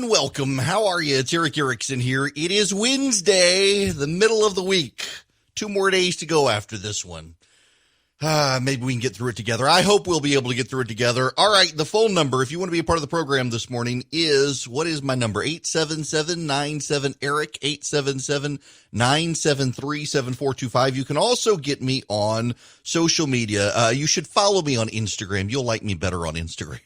and welcome. How are you? It's Eric Erickson here. It is Wednesday, the middle of the week. 2 more days to go after this one. Maybe we can get through it together. I hope we'll be able to get through it together. All right, the phone number, if you want to be a part of the program this morning, what is my number? 877-97-ERIC, 877-973-7425. You can also get me on social media. You should follow me on Instagram. You'll like me better on Instagram.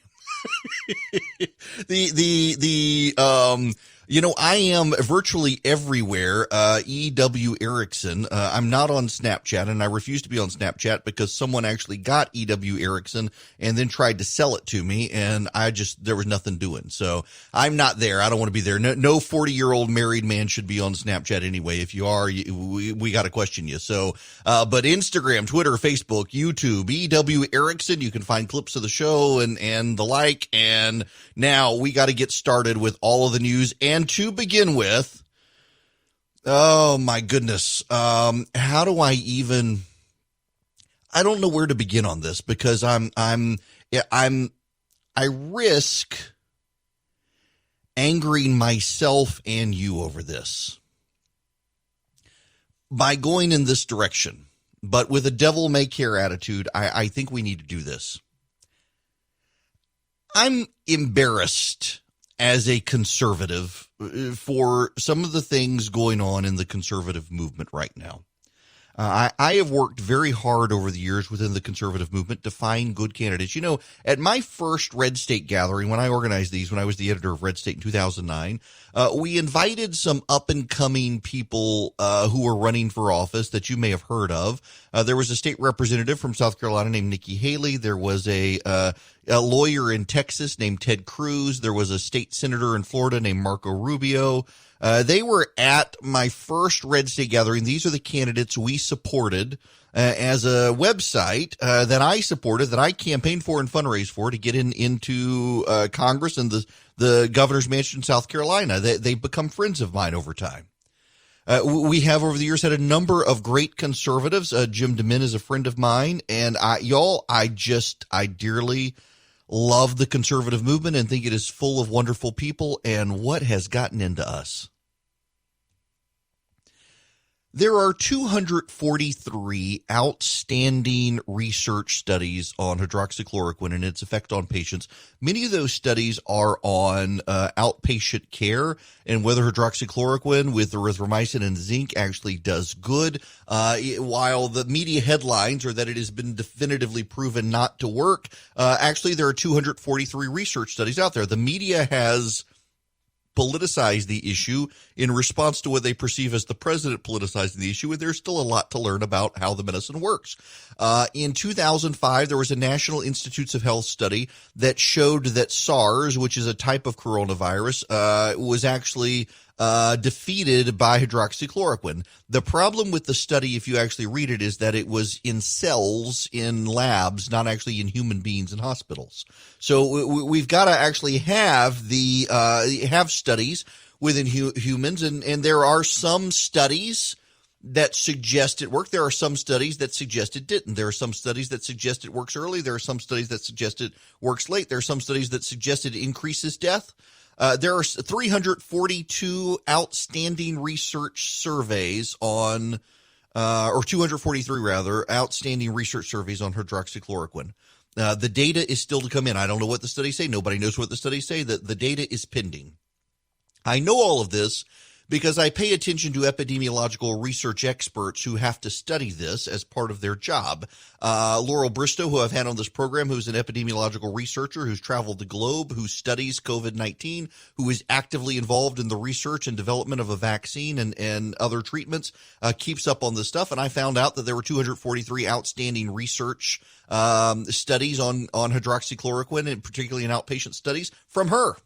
I am virtually everywhere. E.W. Erickson. I'm not on Snapchat, and I refuse to be on Snapchat because someone actually got E.W. Erickson and then tried to sell it to me, and there was nothing doing. So I'm not there. I don't want to be there. No 40-year-old married man should be on Snapchat anyway. If you are, we got to question you. So, but Instagram, Twitter, Facebook, YouTube, E.W. Erickson. You can find clips of the show and the like. And now we got to get started with all of the news. And to begin with, oh my goodness, how do I don't know where to begin on this because I risk angering myself and you over this by going in this direction. But with a devil may care attitude, I think we need to do this. I'm embarrassed as a conservative for some of the things going on in the conservative movement right now. I have worked very hard over the years within the conservative movement to find good candidates. You know, at my first Red State gathering, when I organized these, when I was the editor of Red State in 2009, we invited some up-and-coming people who were running for office that you may have heard of. There was a state representative from South Carolina named Nikki Haley. There was a lawyer in Texas named Ted Cruz. There was a state senator in Florida named Marco Rubio. They were at my first Red State gathering. These are the candidates we supported as a website that I supported, that I campaigned for and fundraised for to get into Congress and the governor's mansion in South Carolina. They've become friends of mine over time. We have over the years had a number of great conservatives. Jim DeMint is a friend of mine, and I dearly love the conservative movement and think it is full of wonderful people. And what has gotten into us? There are 243 outstanding research studies on hydroxychloroquine and its effect on patients. Many of those studies are on outpatient care and whether hydroxychloroquine with erythromycin and zinc actually does good. While the media headlines are that it has been definitively proven not to work, actually there are 243 research studies out there. The media has politicized the issue in response to what they perceive as the president politicizing the issue, and there's still a lot to learn about how the medicine works. In 2005, there was a National Institutes of Health study that showed that SARS, which is a type of coronavirus, was actually defeated by hydroxychloroquine. The problem with the study, if you actually read it, is that it was in cells in labs, not actually in human beings in hospitals. So we've got to actually have have studies within humans, and there are some studies that suggest it worked. There are some studies that suggest it didn't. There are some studies that suggest it works early. There are some studies that suggest it works late. There are some studies that suggest it increases death. There are 342 outstanding research surveys on, or 243 rather, outstanding research surveys on hydroxychloroquine. The data is still to come in. I don't know what the studies say. Nobody knows what the studies say. The data is pending. I know all of this because I pay attention to epidemiological research experts who have to study this as part of their job. Laurel Bristow, who I've had on this program, who's an epidemiological researcher who's traveled the globe, who studies COVID-19, who is actively involved in the research and development of a vaccine and other treatments, keeps up on this stuff. And I found out that there were 243 outstanding research studies on hydroxychloroquine, and particularly in outpatient studies, from her,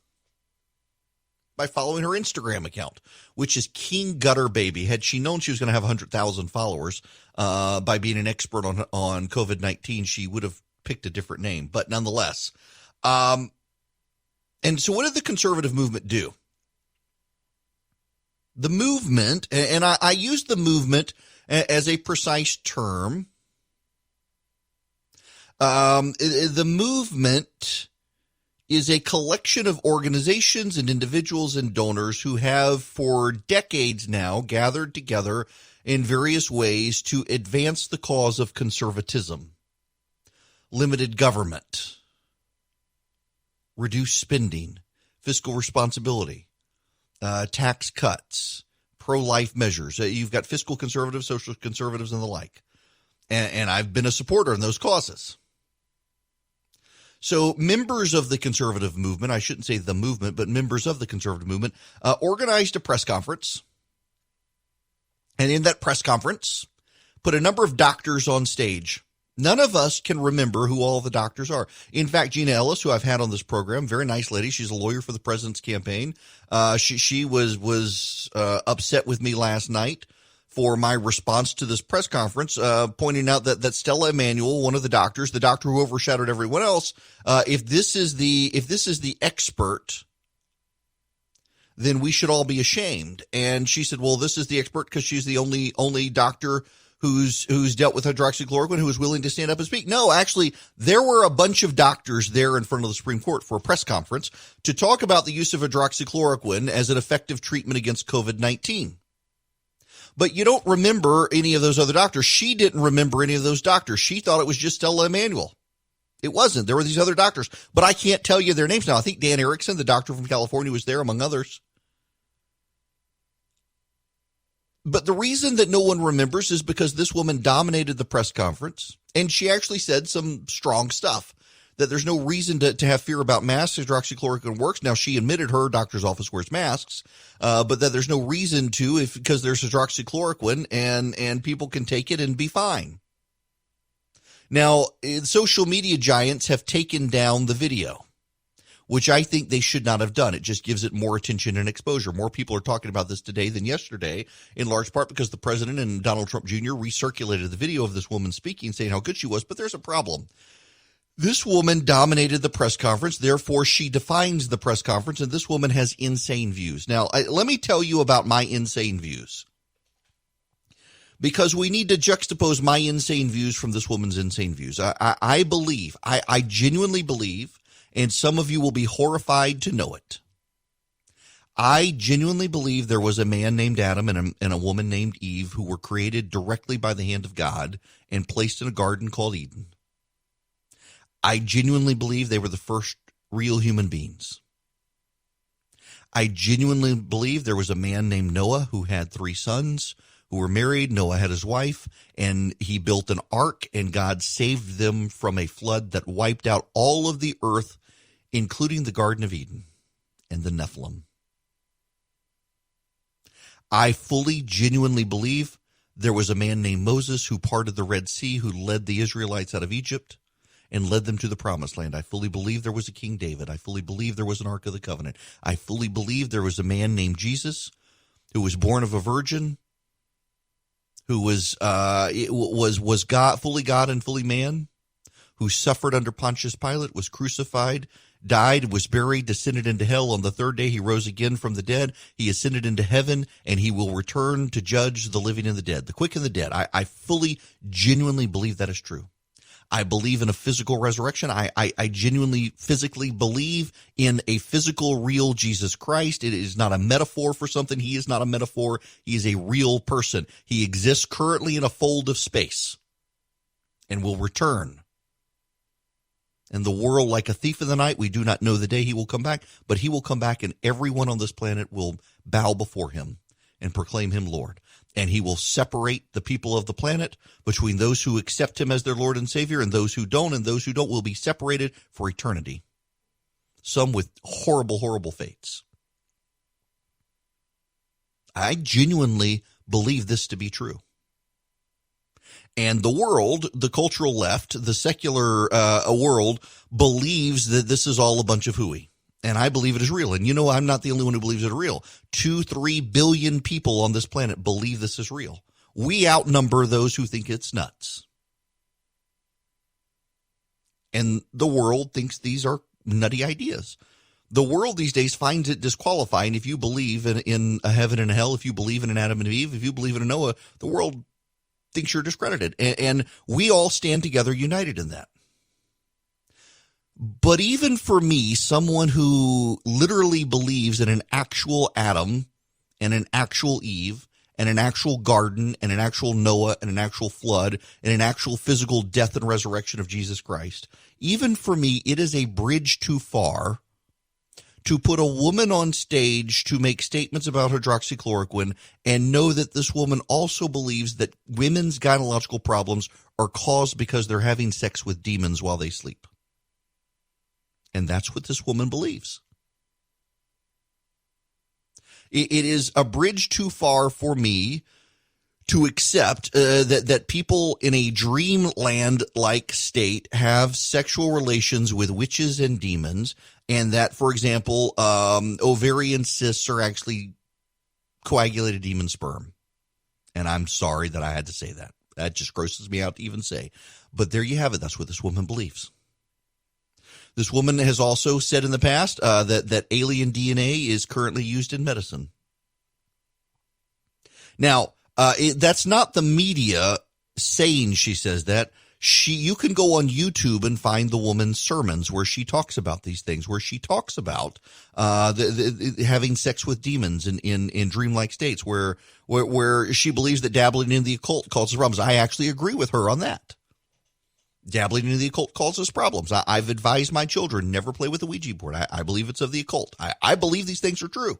by following her Instagram account, which is King Gutter Baby. Had she known she was going to have 100,000 followers by being an expert on COVID-19, she would have picked a different name. But nonetheless, and so what did the conservative movement do? The movement, and I use the movement as a precise term, the movement is a collection of organizations and individuals and donors who have for decades now gathered together in various ways to advance the cause of conservatism, limited government, reduced spending, fiscal responsibility, tax cuts, pro-life measures. You've got fiscal conservatives, social conservatives, and the like. And I've been a supporter in those causes. So members of the conservative movement, I shouldn't say the movement, but members of the conservative movement, organized a press conference. And in that press conference, put a number of doctors on stage. None of us can remember who all the doctors are. In fact, Gina Ellis, who I've had on this program, very nice lady. She's a lawyer for the president's campaign. She was upset with me last night for my response to this press conference, pointing out that Stella Emanuel, one of the doctors, the doctor who overshadowed everyone else, if this is the expert, then we should all be ashamed. And she said, well, this is the expert because she's the only doctor who's dealt with hydroxychloroquine who is willing to stand up and speak. No, actually, there were a bunch of doctors there in front of the Supreme Court for a press conference to talk about the use of hydroxychloroquine as an effective treatment against COVID-19. But you don't remember any of those other doctors. She didn't remember any of those doctors. She thought it was just Stella Emanuel. It wasn't. There were these other doctors, but I can't tell you their names now. I think Dan Erickson, the doctor from California, was there, among others. But the reason that no one remembers is because this woman dominated the press conference, and she actually said some strong stuff, that there's no reason to have fear about masks. Hydroxychloroquine works. Now, she admitted her doctor's office wears masks, but that there's no reason to because there's hydroxychloroquine, and people can take it and be fine. Now, social media giants have taken down the video, which I think they should not have done. It just gives it more attention and exposure. More people are talking about this today than yesterday, in large part because the president and Donald Trump Jr. recirculated the video of this woman speaking, saying how good she was. But there's a problem. This woman dominated the press conference. Therefore, she defines the press conference, and this woman has insane views. Now, let me tell you about my insane views, because we need to juxtapose my insane views from this woman's insane views. I believe, I genuinely believe, and some of you will be horrified to know it, I genuinely believe there was a man named Adam and a woman named Eve who were created directly by the hand of God and placed in a garden called Eden. I genuinely believe they were the first real human beings. I genuinely believe there was a man named Noah who had 3 sons who were married. Noah had his wife, and he built an ark, and God saved them from a flood that wiped out all of the earth, including the Garden of Eden and the Nephilim. I fully, genuinely believe there was a man named Moses who parted the Red Sea, who led the Israelites out of Egypt and led them to the Promised Land. I fully believe there was a King David. I fully believe there was an Ark of the Covenant. I fully believe there was a man named Jesus who was born of a virgin, who was God, fully God and fully man, who suffered under Pontius Pilate, was crucified, died, was buried, descended into hell. On the 3rd day, he rose again from the dead. He ascended into heaven, and he will return to judge the living and the dead, the quick and the dead. I fully, genuinely believe that is true. I believe in a physical resurrection. I genuinely, physically believe in a physical, real Jesus Christ. It is not a metaphor for something. He is not a metaphor. He is a real person. He exists currently in a fold of space and will return. And the world, like a thief in the night, we do not know the day he will come back, but he will come back, and everyone on this planet will bow before him and proclaim him Lord. And he will separate the people of the planet between those who accept him as their Lord and Savior and those who don't, and those who don't will be separated for eternity. Some with horrible, horrible fates. I genuinely believe this to be true. And the world, the cultural left, the secular world, believes that this is all a bunch of hooey. And I believe it is real. And you know, I'm not the only one who believes it is real. 2-3 billion people on this planet believe this is real. We outnumber those who think it's nuts. And the world thinks these are nutty ideas. The world these days finds it disqualifying if you believe in a heaven and a hell, if you believe in an Adam and Eve, if you believe in a Noah, the world thinks you're discredited. And we all stand together united in that. But even for me, someone who literally believes in an actual Adam and an actual Eve and an actual garden and an actual Noah and an actual flood and an actual physical death and resurrection of Jesus Christ, even for me, it is a bridge too far to put a woman on stage to make statements about hydroxychloroquine and know that this woman also believes that women's gynecological problems are caused because they're having sex with demons while they sleep. And that's what this woman believes. It is a bridge too far for me to accept that people in a dreamland-like state have sexual relations with witches and demons, and that, for example, ovarian cysts are actually coagulated demon sperm. And I'm sorry that I had to say that. That just grosses me out to even say. But there you have it. That's what this woman believes. This woman has also said in the past that alien DNA is currently used in medicine. Now, that's not the media saying she says that. You can go on YouTube and find the woman's sermons where she talks about these things, where she talks about having sex with demons in dreamlike states, where she believes that dabbling in the occult causes problems. I actually agree with her on that. Dabbling into the occult causes problems. I've advised my children never play with the Ouija board. I believe it's of the occult. I believe these things are true.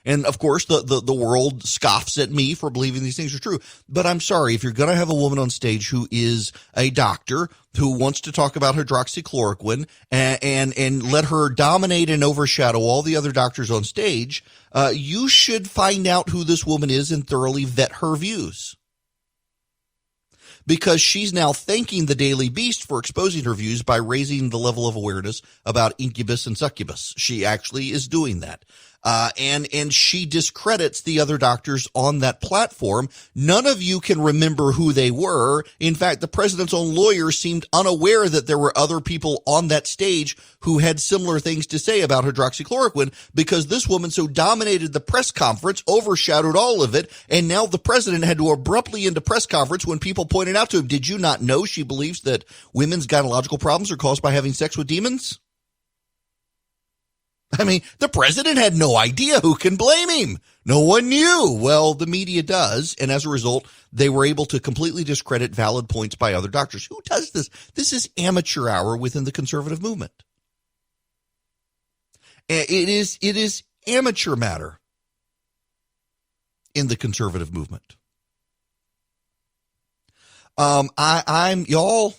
And, of course, the world scoffs at me for believing these things are true. But I'm sorry, if you're going to have a woman on stage who is a doctor who wants to talk about hydroxychloroquine and let her dominate and overshadow all the other doctors on stage, you should find out who this woman is and thoroughly vet her views. Because she's now thanking the Daily Beast for exposing her views by raising the level of awareness about incubus and succubus. She actually is doing that. And she discredits the other doctors on that platform. None of you can remember who they were. In fact, the president's own lawyer seemed unaware that there were other people on that stage who had similar things to say about hydroxychloroquine, because this woman so dominated the press conference, overshadowed all of it, and now the president had to abruptly end a press conference when people pointed out to him, did you not know she believes that women's gynecological problems are caused by having sex with demons? I mean, the president had no idea. Who can blame him? No one knew. Well, the media does, and as a result, they were able to completely discredit valid points by other doctors. Who does this? This is amateur hour within the conservative movement. It is amateur matter in the conservative movement. Y'all,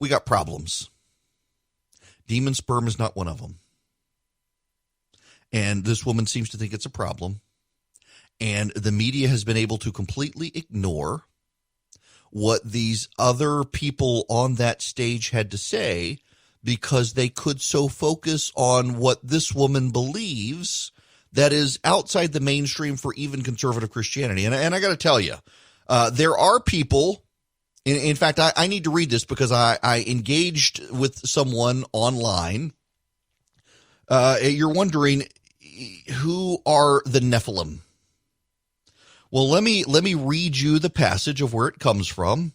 we got problems. Demon sperm is not one of them. And this woman seems to think it's a problem. And the media has been able to completely ignore what these other people on that stage had to say, because they could so focus on what this woman believes that is outside the mainstream for even conservative Christianity. And I got to tell you, there are people. In fact, I need to read this because I engaged with someone online. You're wondering, who are the Nephilim? Well, let me read you the passage of where it comes from.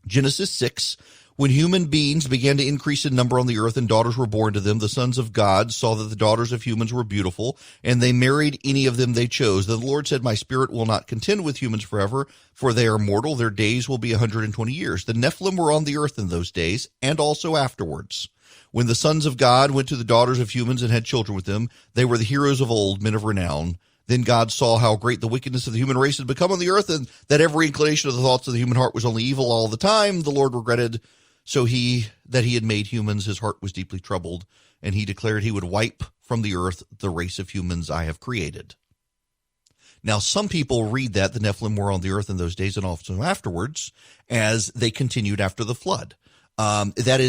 Genesis 6. When human beings began to increase in number on the earth and daughters were born to them, the sons of God saw that the daughters of humans were beautiful, and they married any of them they chose. Then the Lord said, my spirit will not contend with humans forever, for they are mortal. Their days will be 120 years. The Nephilim were on the earth in those days, and also afterwards. When the sons of God went to the daughters of humans and had children with them, they were the heroes of old, men of renown. Then God saw how great the wickedness of the human race had become on the earth, and that every inclination of the thoughts of the human heart was only evil all the time. The Lord regretted that he had made humans, his heart was deeply troubled, and he declared he would wipe from the earth the race of humans I have created. Now, some people read that the Nephilim were on the earth in those days and also afterwards, as they continued after the flood. That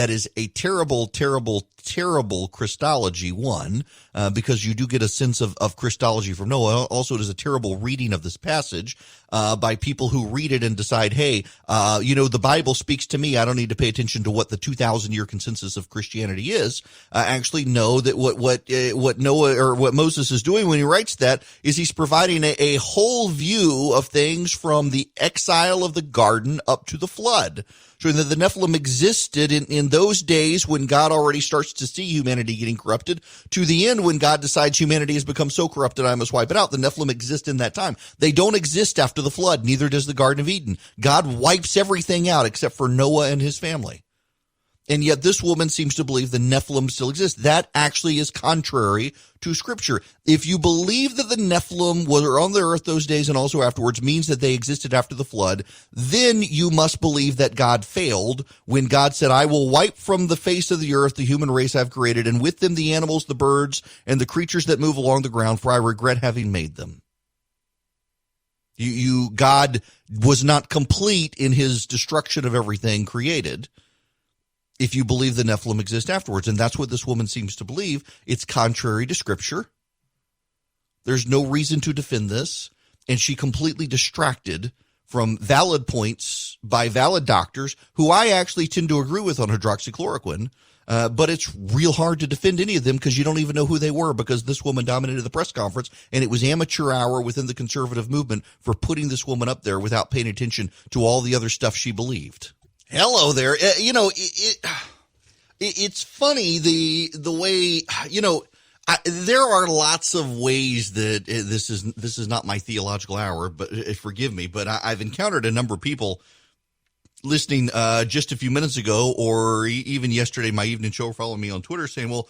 is a terrible, terrible, terrible Christology, one, because you do get a sense of Christology from Noah. Also, it is a terrible reading of this passage by people who read it and decide, hey, the Bible speaks to me. I don't need to pay attention to what the 2,000-year consensus of Christianity is. Actually know that what Noah or what Moses is doing when he writes that is he's providing a whole view of things from the exile of the garden up to the flood. showing that the Nephilim existed in those days when God already starts to see humanity getting corrupted, to the end when God decides humanity has become so corrupted I must wipe it out. The Nephilim exist in that time. They don't exist after the flood, neither does the Garden of Eden. God wipes everything out except for Noah and his family. And yet this woman seems to believe the Nephilim still exist. That actually is contrary to Scripture. If you believe that the Nephilim were on the earth those days and also afterwards means that they existed after the flood, then you must believe that God failed when God said, I will wipe from the face of the earth the human race I've created, and with them the animals, the birds, and the creatures that move along the ground, for I regret having made them. God was not complete in his destruction of everything created. If you believe the Nephilim exist afterwards. And that's what this woman seems to believe. It's contrary to Scripture. There's no reason to defend this. And she completely distracted from valid points by valid doctors who I actually tend to agree with on hydroxychloroquine. But it's real hard to defend any of them because you don't even know who they were, because this woman dominated the press conference, and it was amateur hour within the conservative movement for putting this woman up there without paying attention to all the other stuff she believed. Hello there. It's funny the way, there are lots of ways that this is not my theological hour, but forgive me, but I've encountered a number of people listening just a few minutes ago, or even yesterday, my evening show, following me on Twitter, saying, well,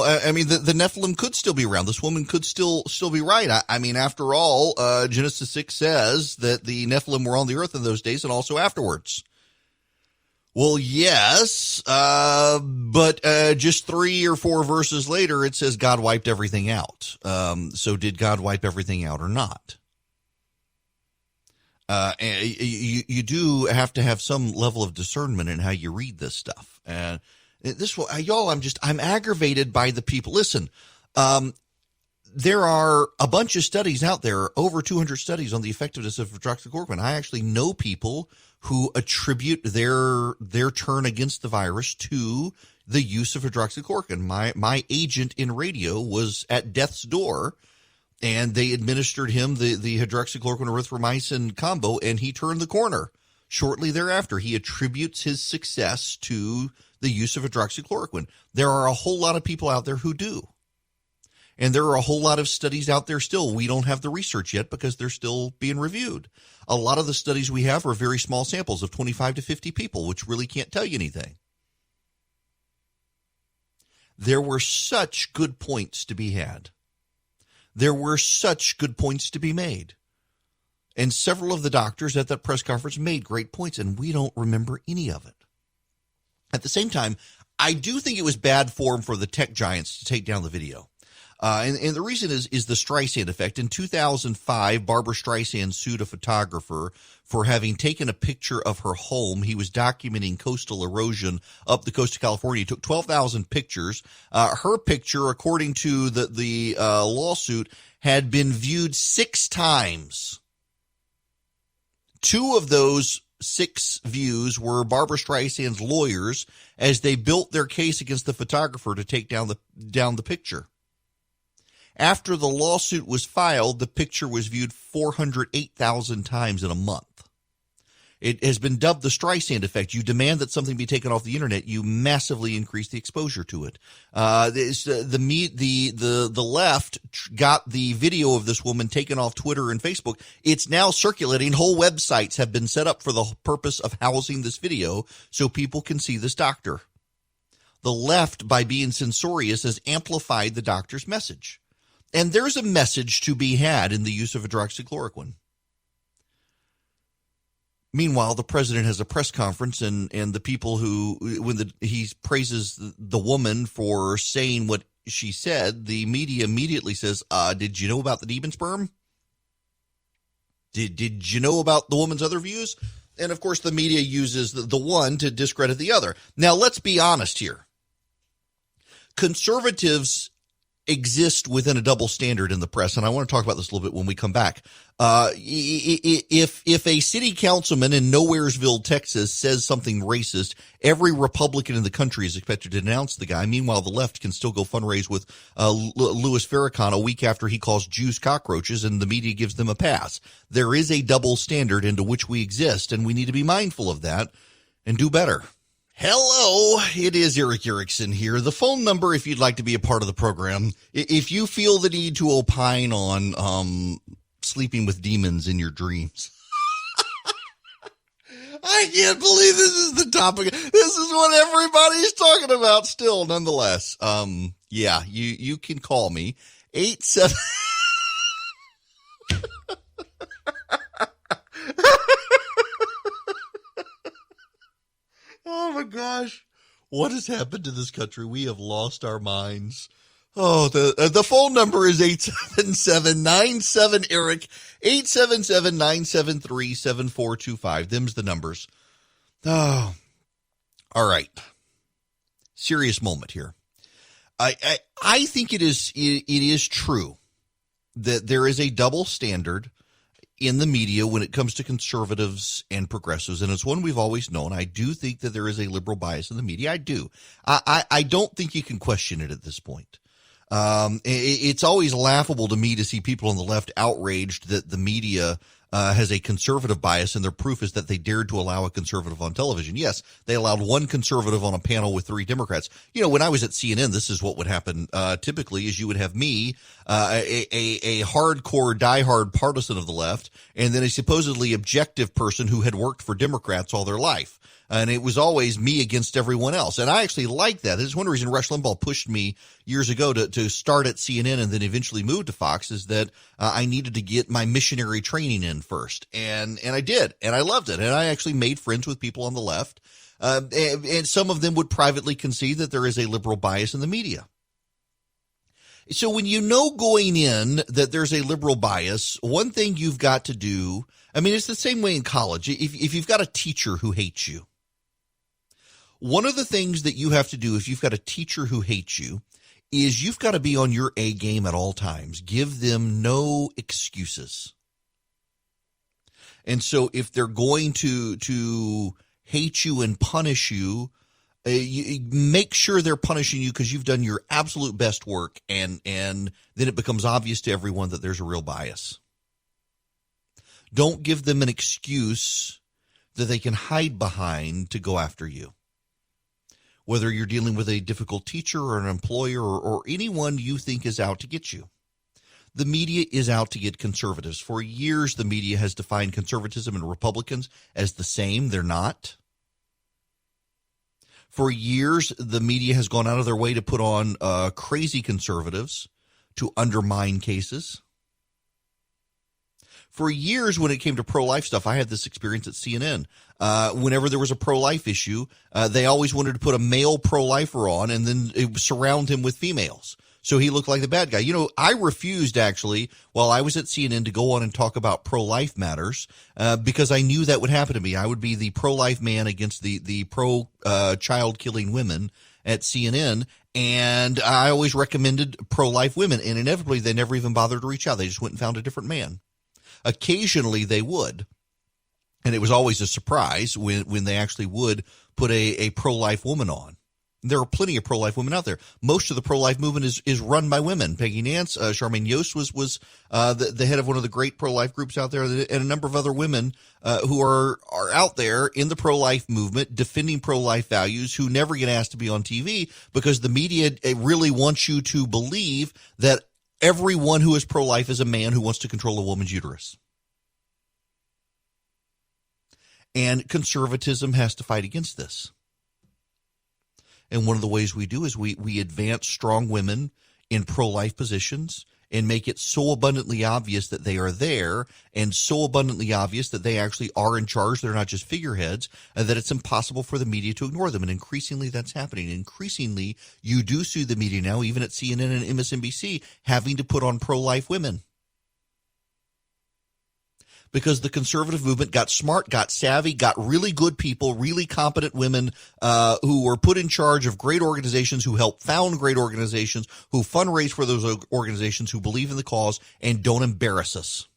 I mean, the Nephilim could still be around. This woman could still be right. I mean, after all, Genesis 6 says that the Nephilim were on the earth in those days and also afterwards. Well, yes, but just 3 or 4 verses later, it says God wiped everything out. So did God wipe everything out or not? And you do have to have some level of discernment in how you read this stuff. And y'all, I'm aggravated by the people. Listen, there are a bunch of studies out there, over 200 studies on the effectiveness of hydroxychloroquine. I actually know people who attribute their turn against the virus to the use of hydroxychloroquine. My agent in radio was at death's door, and they administered him the hydroxychloroquine erythromycin combo, and he turned the corner. Shortly thereafter, he attributes his success to the use of hydroxychloroquine. There are a whole lot of people out there who do. And there are a whole lot of studies out there still. We don't have the research yet because they're still being reviewed. A lot of the studies we have are very small samples of 25 to 50 people, which really can't tell you anything. There were such good points to be had. There were such good points to be made. And several of the doctors at that press conference made great points, and we don't remember any of it. At the same time, I do think it was bad form for the tech giants to take down the video. And the reason is the Streisand effect. In 2005, Barbara Streisand sued a photographer for having taken a picture of her home. He was documenting coastal erosion up the coast of California. He took 12,000 pictures. Her picture, according to the lawsuit, had been viewed 6 times. 2 of those 6 views were Barbara Streisand's lawyers as they built their case against the photographer to take down the picture. After the lawsuit was filed, the picture was viewed 408,000 times in a month. It has been dubbed the Streisand effect. You demand that something be taken off the internet, you massively increase the exposure to it. The left got the video of this woman taken off Twitter and Facebook. It's now circulating. Whole websites have been set up for the purpose of housing this video so people can see this doctor. The left, by being censorious, has amplified the doctor's message. And there's a message to be had in the use of hydroxychloroquine. Meanwhile, the president has a press conference, and the people he praises the woman for saying what she said, the media immediately says, did you know about the demon sperm? Did you know about the woman's other views? And, of course, the media uses the one to discredit the other. Now, let's be honest here. Conservatives exist within a double standard in the press, and I want to talk about this a little bit when we come back. If a city councilman in Nowheresville, Texas says something racist, every Republican in the country is expected to denounce the guy. Meanwhile, the left can still go fundraise with Louis Farrakhan a week after he calls Jews cockroaches, and the media gives them a pass. There is a double standard into which we exist, and we need to be mindful of that. and do better. Hello, it is Eric Erickson here. The phone number, if you'd like to be a part of the program, if you feel the need to opine on sleeping with demons in your dreams. I can't believe this is the topic. This is what everybody's talking about still, nonetheless. Yeah, you can call me 87. Oh my gosh. What has happened to this country? We have lost our minds. Oh, the phone number is 877-97-ERIC, 877-973-7425. Them's the numbers. Oh, all right. Serious moment here. I think it is true that there is a double standard in the media when it comes to conservatives and progressives, and it's one we've always known. I do think that there is a liberal bias in the media. I do. I don't think you can question it at this point. It's always laughable to me to see people on the left outraged that the media has a conservative bias, and their proof is that they dared to allow a conservative on television. Yes, they allowed one conservative on a panel with 3 Democrats. You know, when I was at CNN, this is what would happen typically is you would have me, a hardcore, diehard partisan of the left, and then a supposedly objective person who had worked for Democrats all their life. And it was always me against everyone else. And I actually like that. This is one reason Rush Limbaugh pushed me years ago to start at CNN and then eventually move to Fox, is that I needed to get my missionary training in first. And I did. And I loved it. And I actually made friends with people on the left. And some of them would privately concede that there is a liberal bias in the media. So when you know going in that there's a liberal bias, one thing you've got to do, I mean, it's the same way in college. If you've got a teacher who hates you, one of the things that you have to do if you've got a teacher who hates you is you've got to be on your A game at all times. Give them no excuses. And so if they're going to hate you and punish you, you make sure they're punishing you because you've done your absolute best work, and then it becomes obvious to everyone that there's a real bias. Don't give them an excuse that they can hide behind to go after you. Whether you're dealing with a difficult teacher or an employer or anyone you think is out to get you. The media is out to get conservatives. For years, the media has defined conservatism and Republicans as the same. They're not. For years, the media has gone out of their way to put on crazy conservatives to undermine cases. For years, when it came to pro-life stuff, I had this experience at CNN. Whenever there was a pro-life issue, they always wanted to put a male pro-lifer on and then surround him with females. So he looked like the bad guy. You know, I refused, actually, while I was at CNN, to go on and talk about pro-life matters because I knew that would happen to me. I would be the pro-life man against the pro-child-killing women at CNN, and I always recommended pro-life women, and inevitably they never even bothered to reach out. They just went and found a different man. Occasionally they would, and it was always a surprise when they actually would put a pro-life woman on. There are plenty of pro-life women out there. Most of the pro-life movement is run by women. Peggy Nance, Charmaine Yost was the head of one of the great pro-life groups out there, and a number of other women who are out there in the pro-life movement defending pro-life values, who never get asked to be on TV because the media really wants you to believe that everyone who is pro-life is a man who wants to control a woman's uterus. And conservatism has to fight against this. And one of the ways we do is we advance strong women in pro-life positions and make it so abundantly obvious that they are there, and so abundantly obvious that they actually are in charge. They're not just figureheads, and that it's impossible for the media to ignore them. And increasingly that's happening. Increasingly, you do see the media now, even at CNN and MSNBC, having to put on pro-life women. Because the conservative movement got smart, got savvy, got really good people, really competent women who were put in charge of great organizations, who help found great organizations, who fundraise for those organizations, who believe in the cause, and don't embarrass us.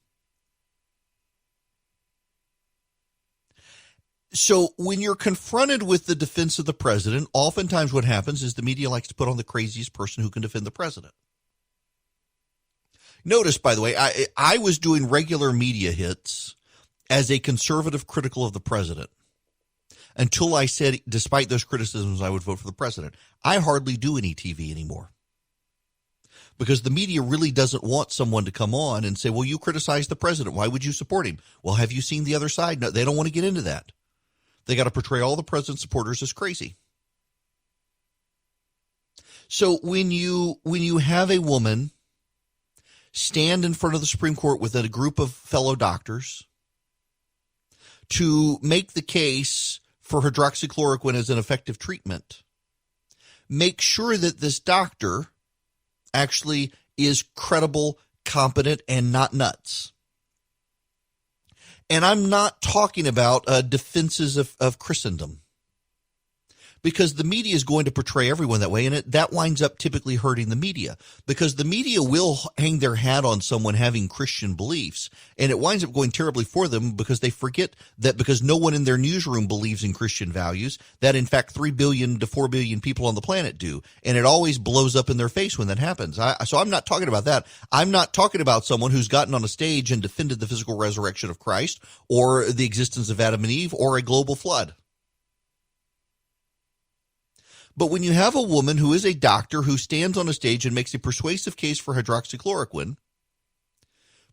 So when you're confronted with the defense of the president, oftentimes what happens is the media likes to put on the craziest person who can defend the president. Notice, by the way, I was doing regular media hits as a conservative critical of the president. until I said, despite those criticisms, I would vote for the president. I hardly do any TV anymore because the media really doesn't want someone to come on and say, well, you criticize the president. Why would you support him? Well, have you seen the other side? No, they don't want to get into that. They got to portray all the president's supporters as crazy. So when you have a woman stand in front of the Supreme Court with a group of fellow doctors to make the case for hydroxychloroquine as an effective treatment, make sure that this doctor actually is credible, competent, and not nuts. And I'm not talking about defenses of Christendom, because the media is going to portray everyone that way, and that winds up typically hurting the media, because the media will hang their hat on someone having Christian beliefs, and it winds up going terribly for them because they forget that because no one in their newsroom believes in Christian values, that in fact 3 billion to 4 billion people on the planet do, and it always blows up in their face when that happens. So I'm not talking about that. I'm not talking about someone who's gotten on a stage and defended the physical resurrection of Christ or the existence of Adam and Eve or a global flood. But when you have a woman who is a doctor who stands on a stage and makes a persuasive case for hydroxychloroquine,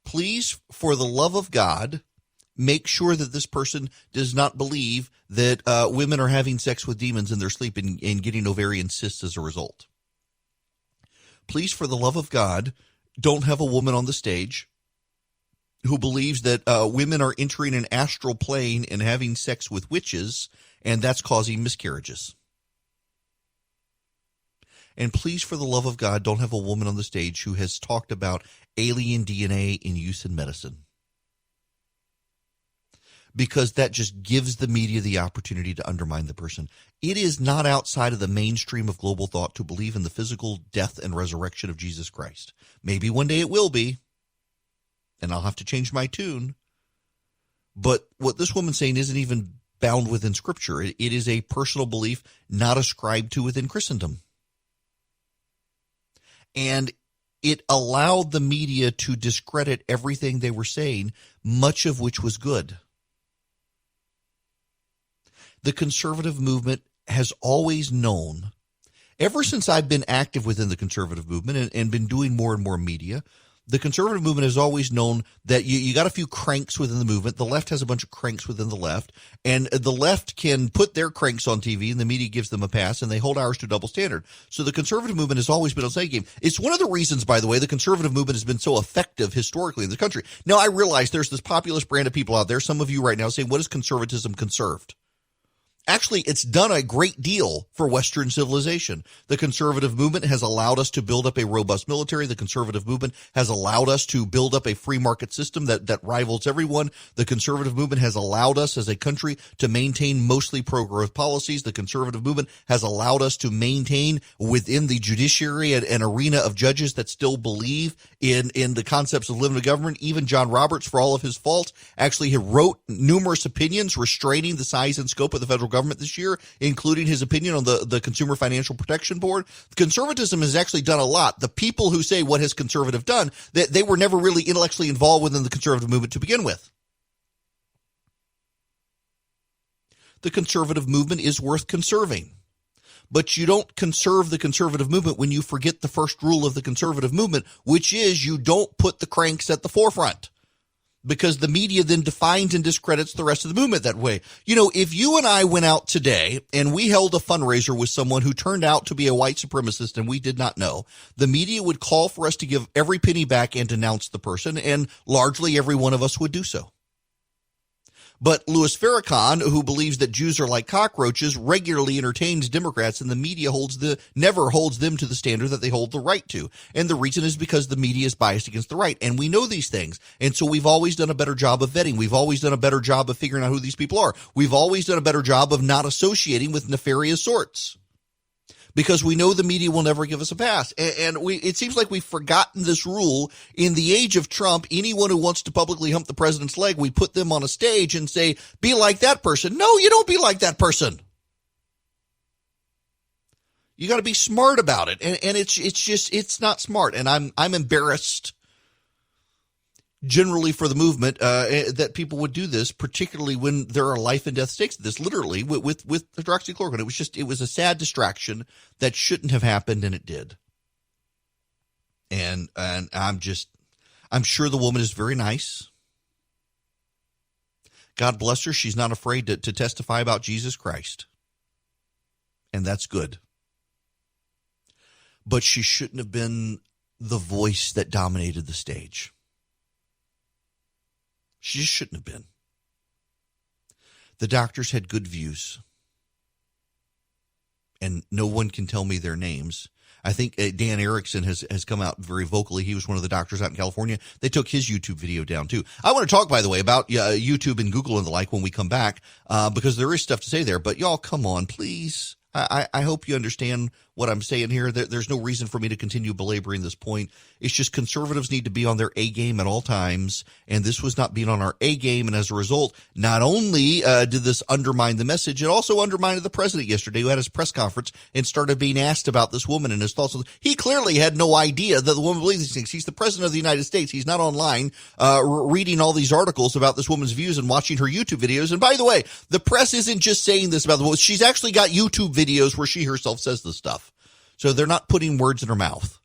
please, for the love of God, make sure that this person does not believe that women are having sex with demons in their sleep and getting ovarian cysts as a result. Please, for the love of God, don't have a woman on the stage who believes that women are entering an astral plane and having sex with witches, and that's causing miscarriages. And please, for the love of God, don't have a woman on the stage who has talked about alien DNA in use in medicine, because that just gives the media the opportunity to undermine the person. It is not outside of the mainstream of global thought to believe in the physical death and resurrection of Jesus Christ. Maybe one day it will be, and I'll have to change my tune. But what this woman's saying isn't even bound within Scripture. It is a personal belief not ascribed to within Christendom. And it allowed the media to discredit everything they were saying, much of which was good. The conservative movement has always known, ever since I've been active within the conservative movement and been doing more and more media, the conservative movement has always known that you got a few cranks within the movement. The left has a bunch of cranks within the left, and the left can put their cranks on TV, and the media gives them a pass, and they hold ours to a double standard. So the conservative movement has always been on the same game. It's one of the reasons, by the way, the conservative movement has been so effective historically in the country. Now, I realize there's this populist brand of people out there, some of you right now, saying, what is conservatism conserved? Actually, it's done a great deal for Western civilization. The conservative movement has allowed us to build up a robust military. The conservative movement has allowed us to build up a free market system that rivals everyone. The conservative movement has allowed us as a country to maintain mostly pro-growth policies. The conservative movement has allowed us to maintain within the judiciary an arena of judges that still believe in the concepts of limited government. Even John Roberts, for all of his faults, actually wrote numerous opinions restraining the size and scope of the federal government this year, including his opinion on the Consumer Financial Protection Board. Conservatism has actually done a lot. The people who say, what has conservative done, that they were never really intellectually involved within the conservative movement to begin with. The conservative movement is worth conserving. But you don't conserve the conservative movement when you forget the first rule of the conservative movement, which is you don't put the cranks at the forefront. Because the media then defines and discredits the rest of the movement that way. You know, if you and I went out today and we held a fundraiser with someone who turned out to be a white supremacist and we did not know, the media would call for us to give every penny back and denounce the person, and largely every one of us would do so. But Louis Farrakhan, who believes that Jews are like cockroaches, regularly entertains Democrats, and the media never holds them to the standard that they hold the right to. And the reason is because the media is biased against the right. And we know these things. And so we've always done a better job of vetting. We've always done a better job of figuring out who these people are. We've always done a better job of not associating with nefarious sorts, because we know the media will never give us a pass. And it seems like we've forgotten this rule. In the age of Trump, anyone who wants to publicly hump the president's leg, we put them on a stage and say, be like that person. No, you don't be like that person. You got to be smart about it. And it's not smart. And I'm embarrassed generally for the movement that people would do this, particularly when there are life and death stakes. This literally with hydroxychloroquine. It was a sad distraction that shouldn't have happened, and it did. And I'm sure the woman is very nice. God bless her. She's not afraid to testify about Jesus Christ. And that's good. But she shouldn't have been the voice that dominated the stage. She just shouldn't have been. The doctors had good views. And no one can tell me their names. I think Dan Erickson has come out very vocally. He was one of the doctors out in California. They took his YouTube video down, too. I want to talk, by the way, about YouTube and Google and the like when we come back, because there is stuff to say there. But y'all, come on, please. I hope you understand what I'm saying here. There's no reason for me to continue belaboring this point. It's just conservatives need to be on their A game at all times, and this was not being on our A game. And as a result, not only did this undermine the message, it also undermined the president yesterday, who had his press conference and started being asked about this woman and his thoughts. He clearly had no idea that the woman believes these things. He's the president of the United States. He's not online reading all these articles about this woman's views and watching her YouTube videos. And by the way, the press isn't just saying this about the woman. She's actually got YouTube videos where she herself says this stuff. So they're not putting words in her mouth.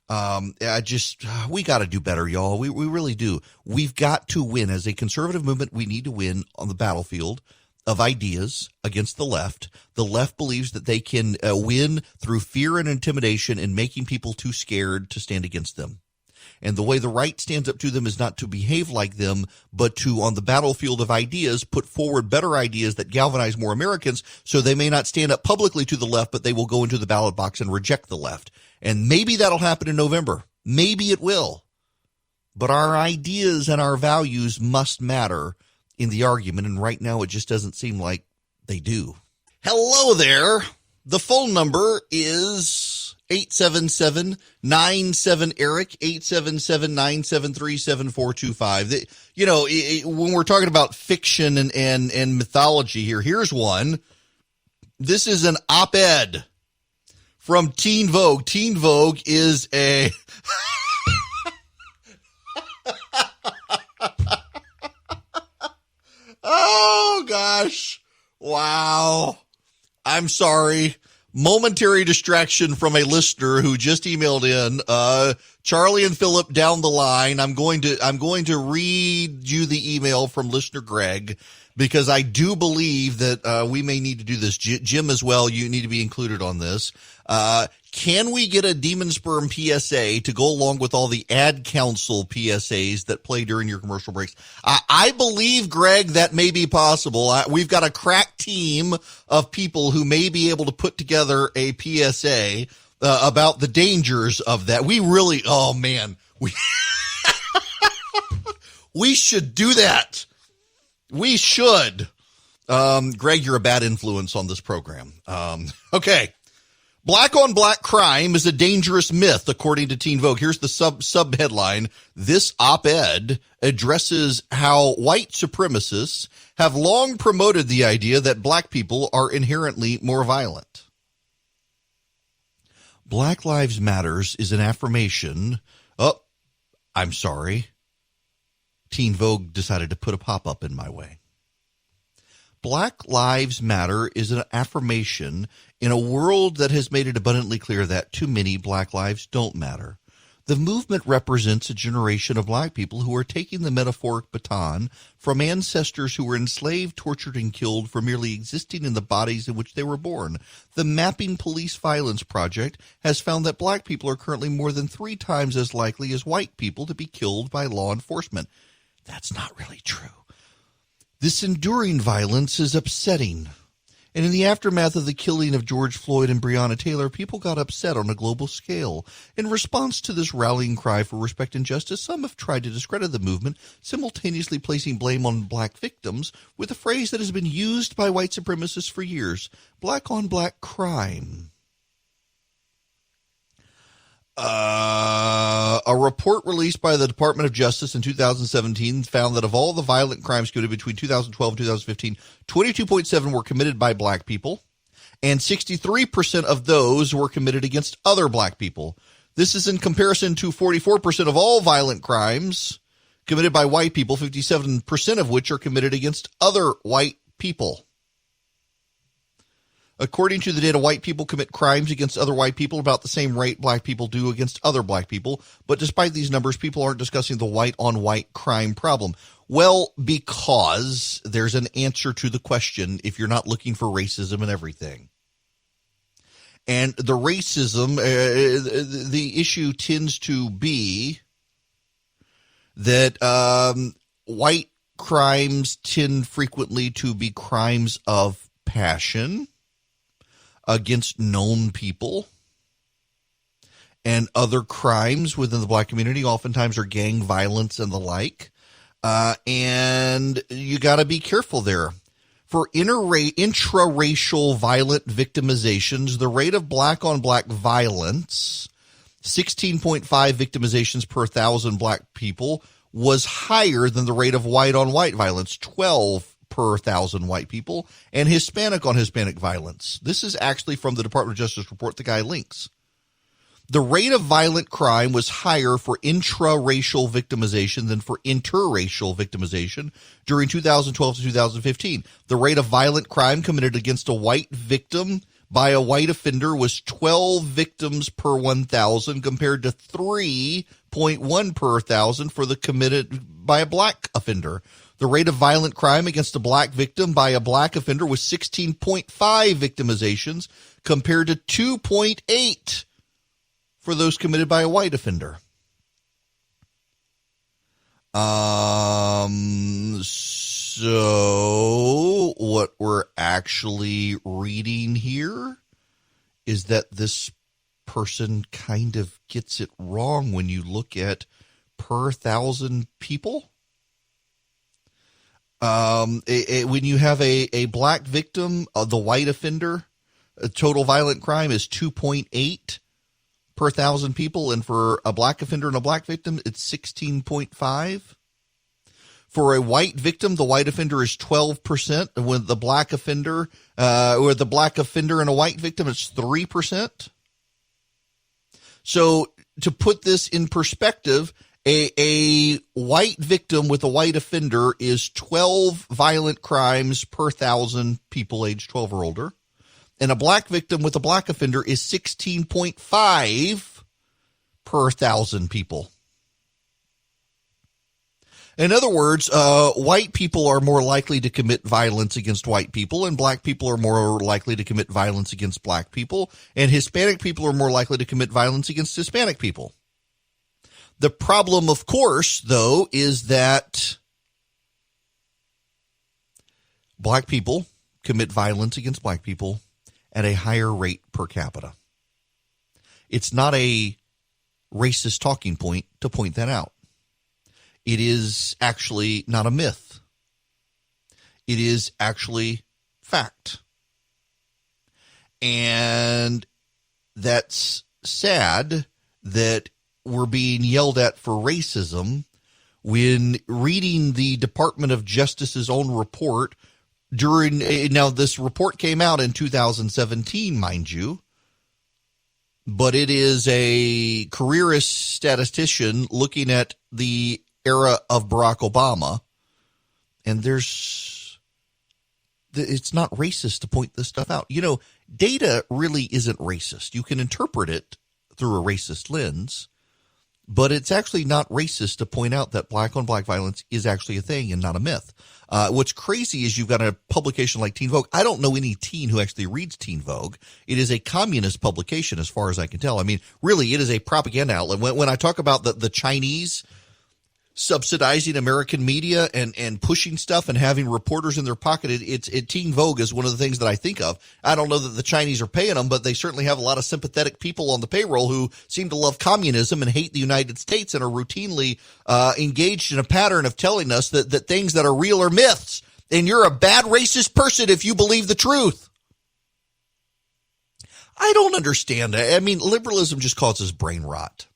We got to do better, y'all. We really do. We've got to win. As a conservative movement, we need to win on the battlefield of ideas against the left. The left believes that they can win through fear and intimidation and making people too scared to stand against them. And the way the right stands up to them is not to behave like them, but to, on the battlefield of ideas, put forward better ideas that galvanize more Americans, so they may not stand up publicly to the left, but they will go into the ballot box and reject the left. And maybe that'll happen in November. Maybe it will. But our ideas and our values must matter in the argument, and right now it just doesn't seem like they do. Hello there. The phone number is 877-97-ERIC, 877-973-7425. You know, when we're talking about fiction and mythology here, here's one. This is an op-ed from Teen Vogue. Teen Vogue is a... Oh, gosh. Wow. I'm sorry. Momentary distraction from a listener who just emailed in. Charlie and Philip down the line. I'm going to read you the email from listener Greg, because I do believe that we may need to do this. Jim as well, you need to be included on this. Can we get a demon sperm PSA to go along with all the ad council PSAs that play during your commercial breaks? I believe, Greg, that may be possible. We've got a crack team of people who may be able to put together a PSA about the dangers of that. We really, oh man, we should do that. We should. Greg, you're a bad influence on this program. Okay. Black on black crime is a dangerous myth, according to Teen Vogue. Here's the sub headline. This op-ed addresses how white supremacists have long promoted the idea that black people are inherently more violent. Black Lives Matters is an affirmation. Oh, I'm sorry. Teen Vogue decided to put a pop-up in my way. Black Lives Matter is an affirmation in a world that has made it abundantly clear that too many black lives don't matter. The movement represents a generation of black people who are taking the metaphoric baton from ancestors who were enslaved, tortured, and killed for merely existing in the bodies in which they were born. The Mapping Police Violence Project has found that black people are currently more than 3 times as likely as white people to be killed by law enforcement. That's not really true. This enduring violence is upsetting. And in the aftermath of the killing of George Floyd and Breonna Taylor, people got upset on a global scale. In response to this rallying cry for respect and justice, some have tried to discredit the movement, simultaneously placing blame on black victims with a phrase that has been used by white supremacists for years: black on black crime. A report released by the Department of Justice in 2017 found that of all the violent crimes committed between 2012 and 2015, 22.7 were committed by black people, and 63% of those were committed against other black people. This is in comparison to 44% of all violent crimes committed by white people, 57% of which are committed against other white people. According to the data, white people commit crimes against other white people about the same rate black people do against other black people. But despite these numbers, people aren't discussing the white-on-white crime problem. Well, because there's an answer to the question if you're not looking for racism and everything. And the racism, the issue tends to be that white crimes tend frequently to be crimes of passion against known people, and other crimes within the black community oftentimes are gang violence and the like. And you got to be careful there. For intraracial violent victimizations, the rate of black-on-black violence, 16.5 victimizations per 1,000 black people, was higher than the rate of white-on-white violence, 12 per 1,000 white people, and Hispanic on Hispanic violence. This is actually from the Department of Justice report the guy links. The rate of violent crime was higher for intraracial victimization than for interracial victimization during 2012 to 2015. The rate of violent crime committed against a white victim by a white offender was 12 victims per 1,000 compared to 3.1 per 1,000 for the committed by a black offender. The rate of violent crime against a black victim by a black offender was 16.5 victimizations compared to 2.8 for those committed by a white offender. So what we're actually reading here is that this person kind of gets it wrong when you look at per 1,000 people. When you have a black victim, the white offender, total violent crime is 2.8 per 1,000 people, and for a black offender and a black victim, it's 16.5. For a white victim, the white offender is 12%, and with the black offender, or the black offender and a white victim, it's 3%. So to put this in perspective, a white victim with a white offender is 12 violent crimes per 1,000 people aged 12 or older. And a black victim with a black offender is 16.5 per 1,000 people. In other words, white people are more likely to commit violence against white people, and black people are more likely to commit violence against black people, and Hispanic people are more likely to commit violence against Hispanic people. The problem, of course, though, is that black people commit violence against black people at a higher rate per capita. It's not a racist talking point to point that out. It is actually not a myth. It is actually fact. And that's sad that we're being yelled at for racism when reading the Department of Justice's own report now this report came out in 2017, mind you, but it is a careerist statistician looking at the era of Barack Obama, and it's not racist to point this stuff out. You know, data really isn't racist. You can interpret it through a racist lens, but it's actually not racist to point out that black-on-black violence is actually a thing and not a myth. What's crazy is you've got a publication like Teen Vogue. I don't know any teen who actually reads Teen Vogue. It is a communist publication as far as I can tell. I mean, really, it is a propaganda outlet. When I talk about the Chinese subsidizing American media and pushing stuff and having reporters in their pocket, Teen Vogue is one of the things that I think of. I don't know that the Chinese are paying them, but they certainly have a lot of sympathetic people on the payroll who seem to love communism and hate the United States and are routinely engaged in a pattern of telling us that things that are real are myths, and you're a bad racist person if you believe the truth. I don't understand. I mean, liberalism just causes brain rot.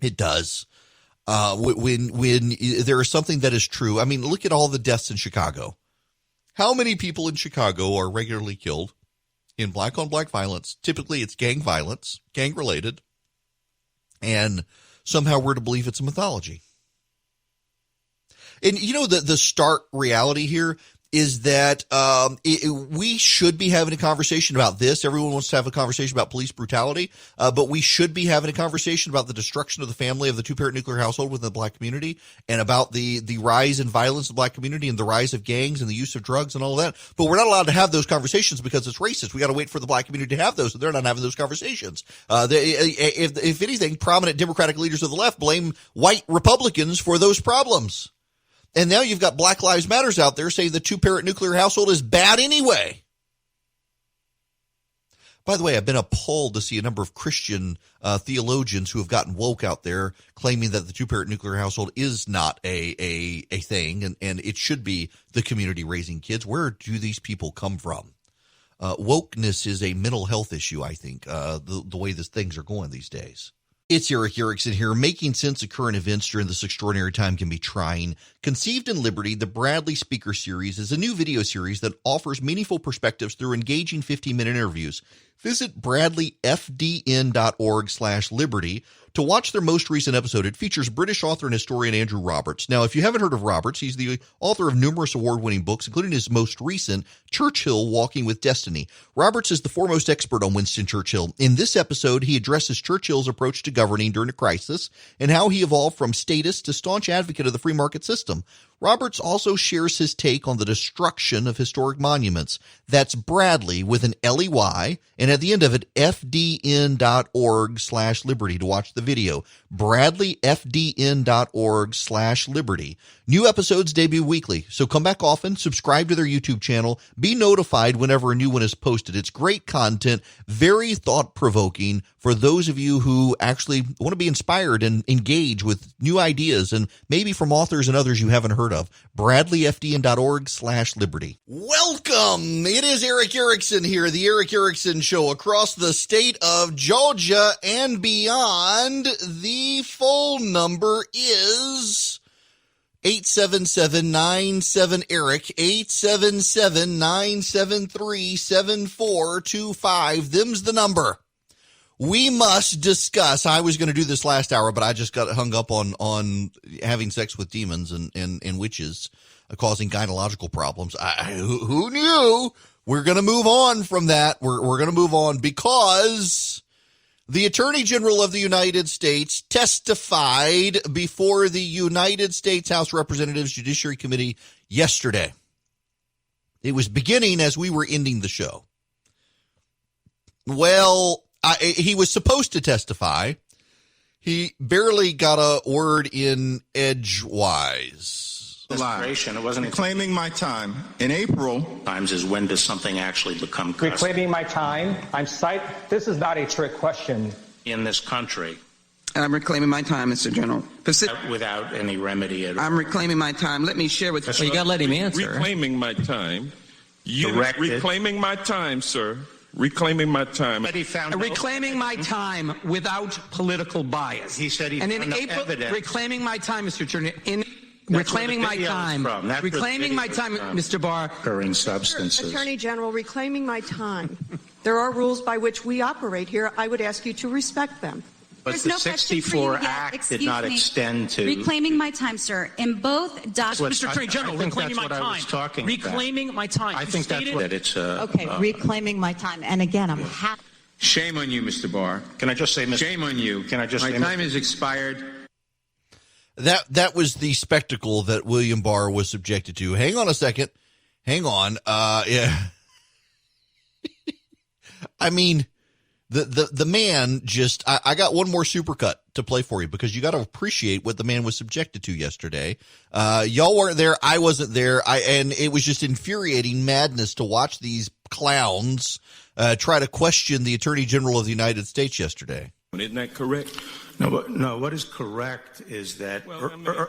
It does. When there is something that is true. I mean, look at all the deaths in Chicago. How many people in Chicago are regularly killed in black-on-black violence? Typically, it's gang violence, gang-related, and somehow we're to believe it's a mythology. And the stark reality here is that we should be having a conversation about this. Everyone wants to have a conversation about police brutality, but we should be having a conversation about the destruction of the family of the two-parent nuclear household within the black community, and about the rise in violence in the black community and the rise of gangs and the use of drugs and all of that. But we're not allowed to have those conversations because it's racist. We got to wait for the black community to have those, and they're not having those conversations. If anything, prominent Democratic leaders of the left blame white Republicans for those problems. And now you've got Black Lives Matters out there saying the two-parent nuclear household is bad anyway. By the way, I've been appalled to see a number of Christian theologians who have gotten woke out there claiming that the two-parent nuclear household is not a thing, and it should be the community raising kids. Where do these people come from? Wokeness is a mental health issue, I think, the way things are going these days. It's Eric Erickson here. Making sense of current events during this extraordinary time can be trying. Conceived in Liberty, the Bradley Speaker Series is a new video series that offers meaningful perspectives through engaging 15-minute interviews. Visit bradleyfdn.org/liberty to watch their most recent episode. It features British author and historian Andrew Roberts. Now, if you haven't heard of Roberts, he's the author of numerous award-winning books, including his most recent, Churchill, Walking with Destiny. Roberts is the foremost expert on Winston Churchill. In this episode, he addresses Churchill's approach to governing during a crisis and how he evolved from statist to staunch advocate of the free market system. Roberts also shares his take on the destruction of historic monuments. That's Bradley with an L-E-Y, and at the end of it, fdn.org/liberty to watch the video. bradleyfdn.org/liberty. New episodes debut weekly, so come back often, subscribe to their YouTube channel, be notified whenever a new one is posted. It's great content, very thought-provoking for those of you who actually want to be inspired and engage with new ideas, and maybe from authors and others you haven't heard of. bradleyfdn.org/liberty. Welcome! It is Eric Erickson here, the Eric Erickson Show, across the state of Georgia and beyond. The phone number is 877-97-ERIC, 877-973-7425. Them's the number. We must discuss. I was going to do this last hour, but I just got hung up on having sex with demons and witches causing gynecological problems. Who knew? We're going to move on from that. We're going to move on because the Attorney General of the United States testified before the United States House of Representatives Judiciary Committee yesterday. It was beginning as we were ending the show. Well, he was supposed to testify. He barely got a word in edgewise. It wasn't reclaiming my time. In April, times is when does something actually become custom reclaiming my time. This is not a trick question. in this country? I'm reclaiming my time, Mr. General. Without any remedy at all. I'm reclaiming my time. Let me share with you. Well, you got to let him answer. Reclaiming my time. Reclaiming my time, sir. Reclaiming my time. But he found reclaiming my time without political bias. He said he and found in no April, evidence. Reclaiming my time, Mr. Turner. Reclaiming my time. Reclaiming my time, Mr. Barr. Occurring substances. Attorney General, reclaiming my time. There are rules by which we operate here. I would ask you to respect them. But There's the no question for 64 you yet. Act did not extend to... Reclaiming my time, sir. In both documents... Mr. Attorney General, reclaiming my time. Reclaiming my time. I think that's what it's... Okay, reclaiming my time. And again, I'm happy... Shame on you, Mr. Barr. Can I just say, Mr. Shame on you. Can I just My say... time is expired. That was the spectacle that William Barr was subjected to. Hang on a second. Hang on. Yeah. I mean... The man just, I got one more supercut to play for you because you got to appreciate what the man was subjected to yesterday. Y'all weren't there. I wasn't there. And it was just infuriating madness to watch these clowns try to question the Attorney General of the United States yesterday. Isn't that correct? No, what is correct is that,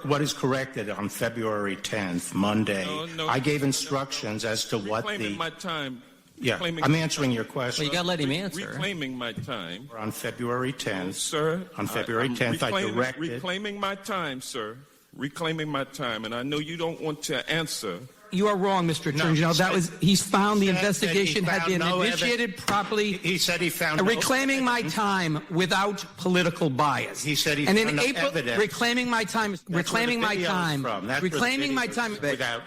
what is correct that on February 10th, Monday, I gave instructions as to what Reclaiming my time. Yeah, I'm answering your question. Well, you got to let him answer. Reclaiming my time. On February 10th, sir. On February 10th, I directed. Reclaiming my time, sir. Reclaiming my time. And I know you don't want to answer You are wrong, Mr. Attorney General. He's found the investigation had been initiated properly. He said he found reclaiming my time without political bias. He said he and found in no April, evidence. reclaiming my time, reclaiming my time,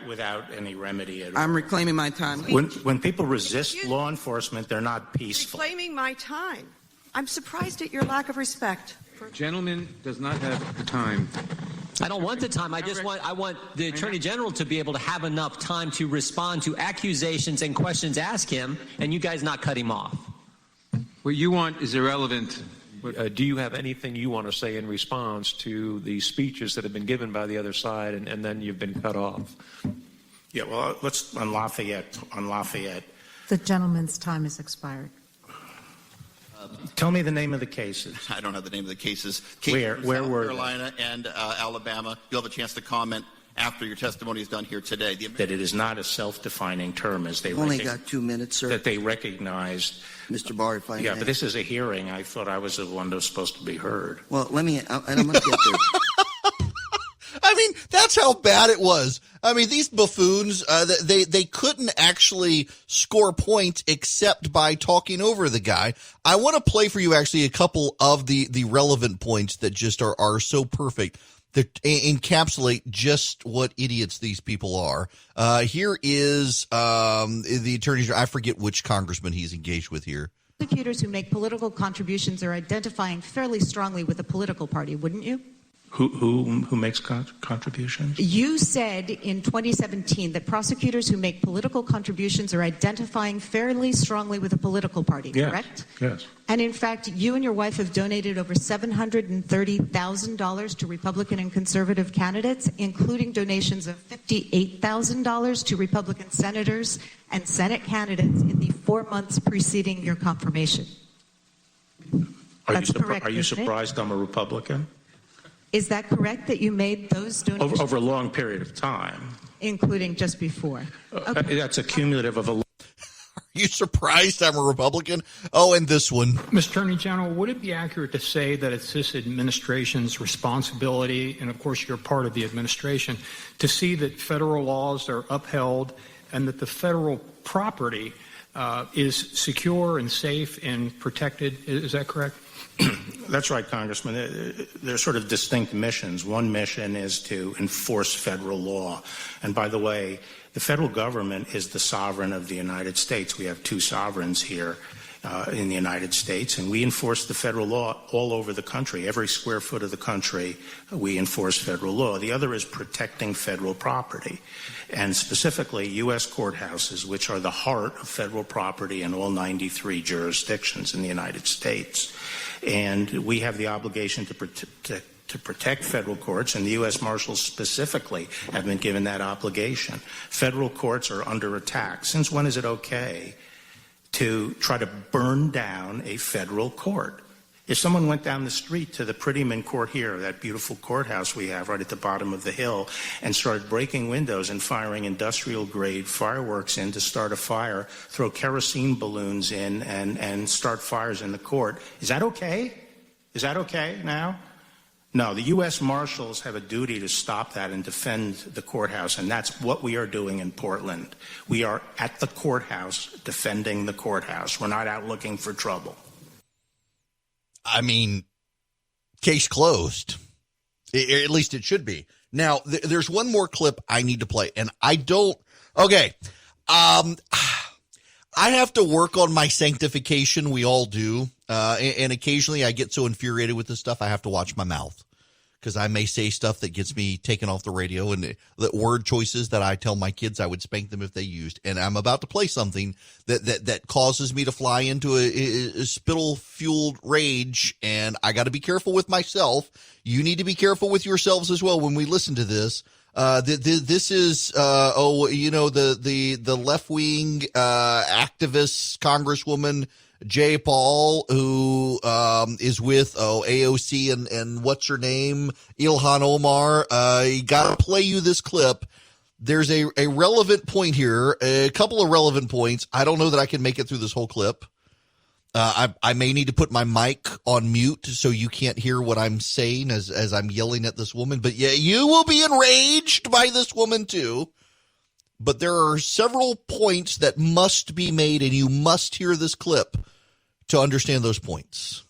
without any remedy at all. I'm reclaiming my time. When people resist law enforcement, they're not peaceful. Reclaiming my time. I'm surprised at your lack of respect. Gentleman does not have the time. I don't want the time. I want the Attorney General to be able to have enough time to respond to accusations and questions asked him, and you guys not cut him off. What you want is irrelevant. Do you have anything you want to say in response to the speeches that have been given by the other side, and then you've been cut off? Yeah, well, let's on Lafayette. The gentleman's time has expired. Tell me the name of the cases. I don't have the name of the cases. Where South were Carolina and Alabama. You'll have a chance to comment after your testimony is done here today. That it is not a self-defining term, as they only got 2 minutes, sir. That they recognized. Mr. Barr, if I may. Yeah, but this is a hearing. I thought I was the one that was supposed to be heard. Well, I'm going to get there. I mean, that's how bad it was. I mean, these buffoons, they couldn't actually score points except by talking over the guy. I want to play for you actually a couple of the relevant points that just are so perfect that encapsulate just what idiots these people are. Here is the Attorney General. I forget which congressman he's engaged with here. Prosecutors who make political contributions are identifying fairly strongly with a political party, wouldn't you? Who makes contributions? You said in 2017 that prosecutors who make political contributions are identifying fairly strongly with a political party, correct? Yes. And in fact, you and your wife have donated over $730,000 to Republican and conservative candidates, including donations of $58,000 to Republican senators and Senate candidates in the 4 months preceding your confirmation. That's correct, Are you surprised I'm a Republican? Is that correct that you made those donations? Over a long period of time. Including just before. Okay. That's a cumulative of a... Are you surprised I'm a Republican? Oh, and this one. Mr. Attorney General, would it be accurate to say that it's this administration's responsibility, and of course you're part of the administration, to see that federal laws are upheld and that the federal property is secure and safe and protected? Is that correct? That's right, Congressman. There's sort of distinct missions. One mission is to enforce federal law. And by the way, the federal government is the sovereign of the United States. We have two sovereigns here in the United States, and we enforce the federal law all over the country. Every square foot of the country, we enforce federal law. The other is protecting federal property, and specifically U.S. courthouses, which are the heart of federal property in all 93 jurisdictions in the United States. And we have the obligation to protect federal courts, and the U.S. Marshals specifically have been given that obligation. Federal courts are under attack. Since when is it okay to try to burn down a federal court? If someone went down the street to the Prettyman Court here, that beautiful courthouse we have right at the bottom of the hill, and started breaking windows and firing industrial-grade fireworks in to start a fire, throw kerosene balloons in and start fires in the court, is that okay? Is that okay now? No, the U.S. Marshals have a duty to stop that and defend the courthouse, and that's what we are doing in Portland. We are at the courthouse defending the courthouse. We're not out looking for trouble. I mean, case closed. At least it should be. Now, there's one more clip I need to play, and I don't. Okay. I have to work on my sanctification. We all do. And occasionally I get so infuriated with this stuff, I have to watch my mouth, because I may say stuff that gets me taken off the radio, and the word choices that I tell my kids I would spank them if they used. And I'm about to play something that causes me to fly into a spittle-fueled rage, and I got to be careful with myself. You need to be careful with yourselves as well when we listen to this. This is, the left-wing activist Congresswoman Jay Paul, who is with AOC and what's her name, Ilhan Omar. Got to play you this clip. There's a relevant point here, a couple of relevant points. I don't know that I can make it through this whole clip. I may need to put my mic on mute so you can't hear what I'm saying as I'm yelling at this woman. But yeah, you will be enraged by this woman too. but there are several points that must be made, and you must hear this clip to understand those points.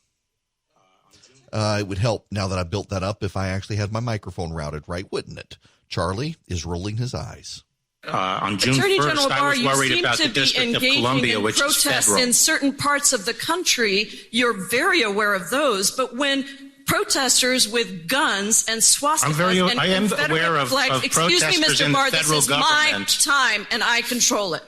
It would help, now that I built that up, if I actually had my microphone routed right, wouldn't it? Charlie is rolling his eyes. On June Attorney 1st, General I Barr, was you worried seem about to the be District of engaging Columbia, in which is protests federal. in certain parts of the country. You're very aware of those, but when protesters with guns and swastikas and I am Confederate aware of flags, excuse me, protesters Mr. in Barr, the this federal is my government. time and I control it.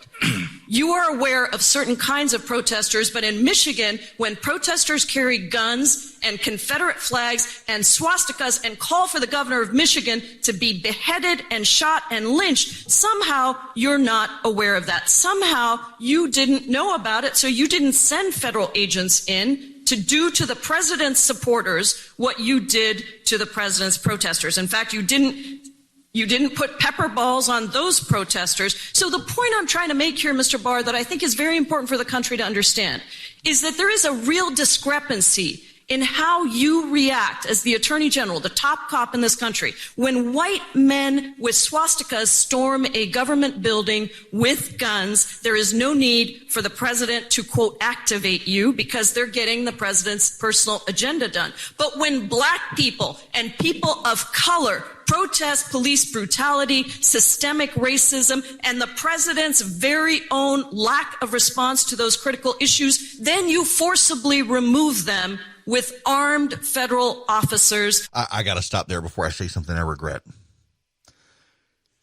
You are aware of certain kinds of protesters, but in Michigan, when protesters carry guns and Confederate flags and swastikas and call for the governor of Michigan to be beheaded and shot and lynched, somehow you're not aware of that. Somehow you didn't know about it, so you didn't send federal agents in to do to the president's supporters what you did to the president's protesters. In fact, you didn't put pepper balls on those protesters. So the point I'm trying to make here, Mr. Barr, that I think is very important for the country to understand, is that there is a real discrepancy in how you react as the Attorney General, the top cop in this country, when white men with swastikas storm a government building with guns. There is no need for the president to, quote, activate you because they're getting the president's personal agenda done. But when black people and people of color protest police brutality, systemic racism, and the president's very own lack of response to those critical issues, then you forcibly remove them with armed federal officers. I got to stop there before I say something I regret.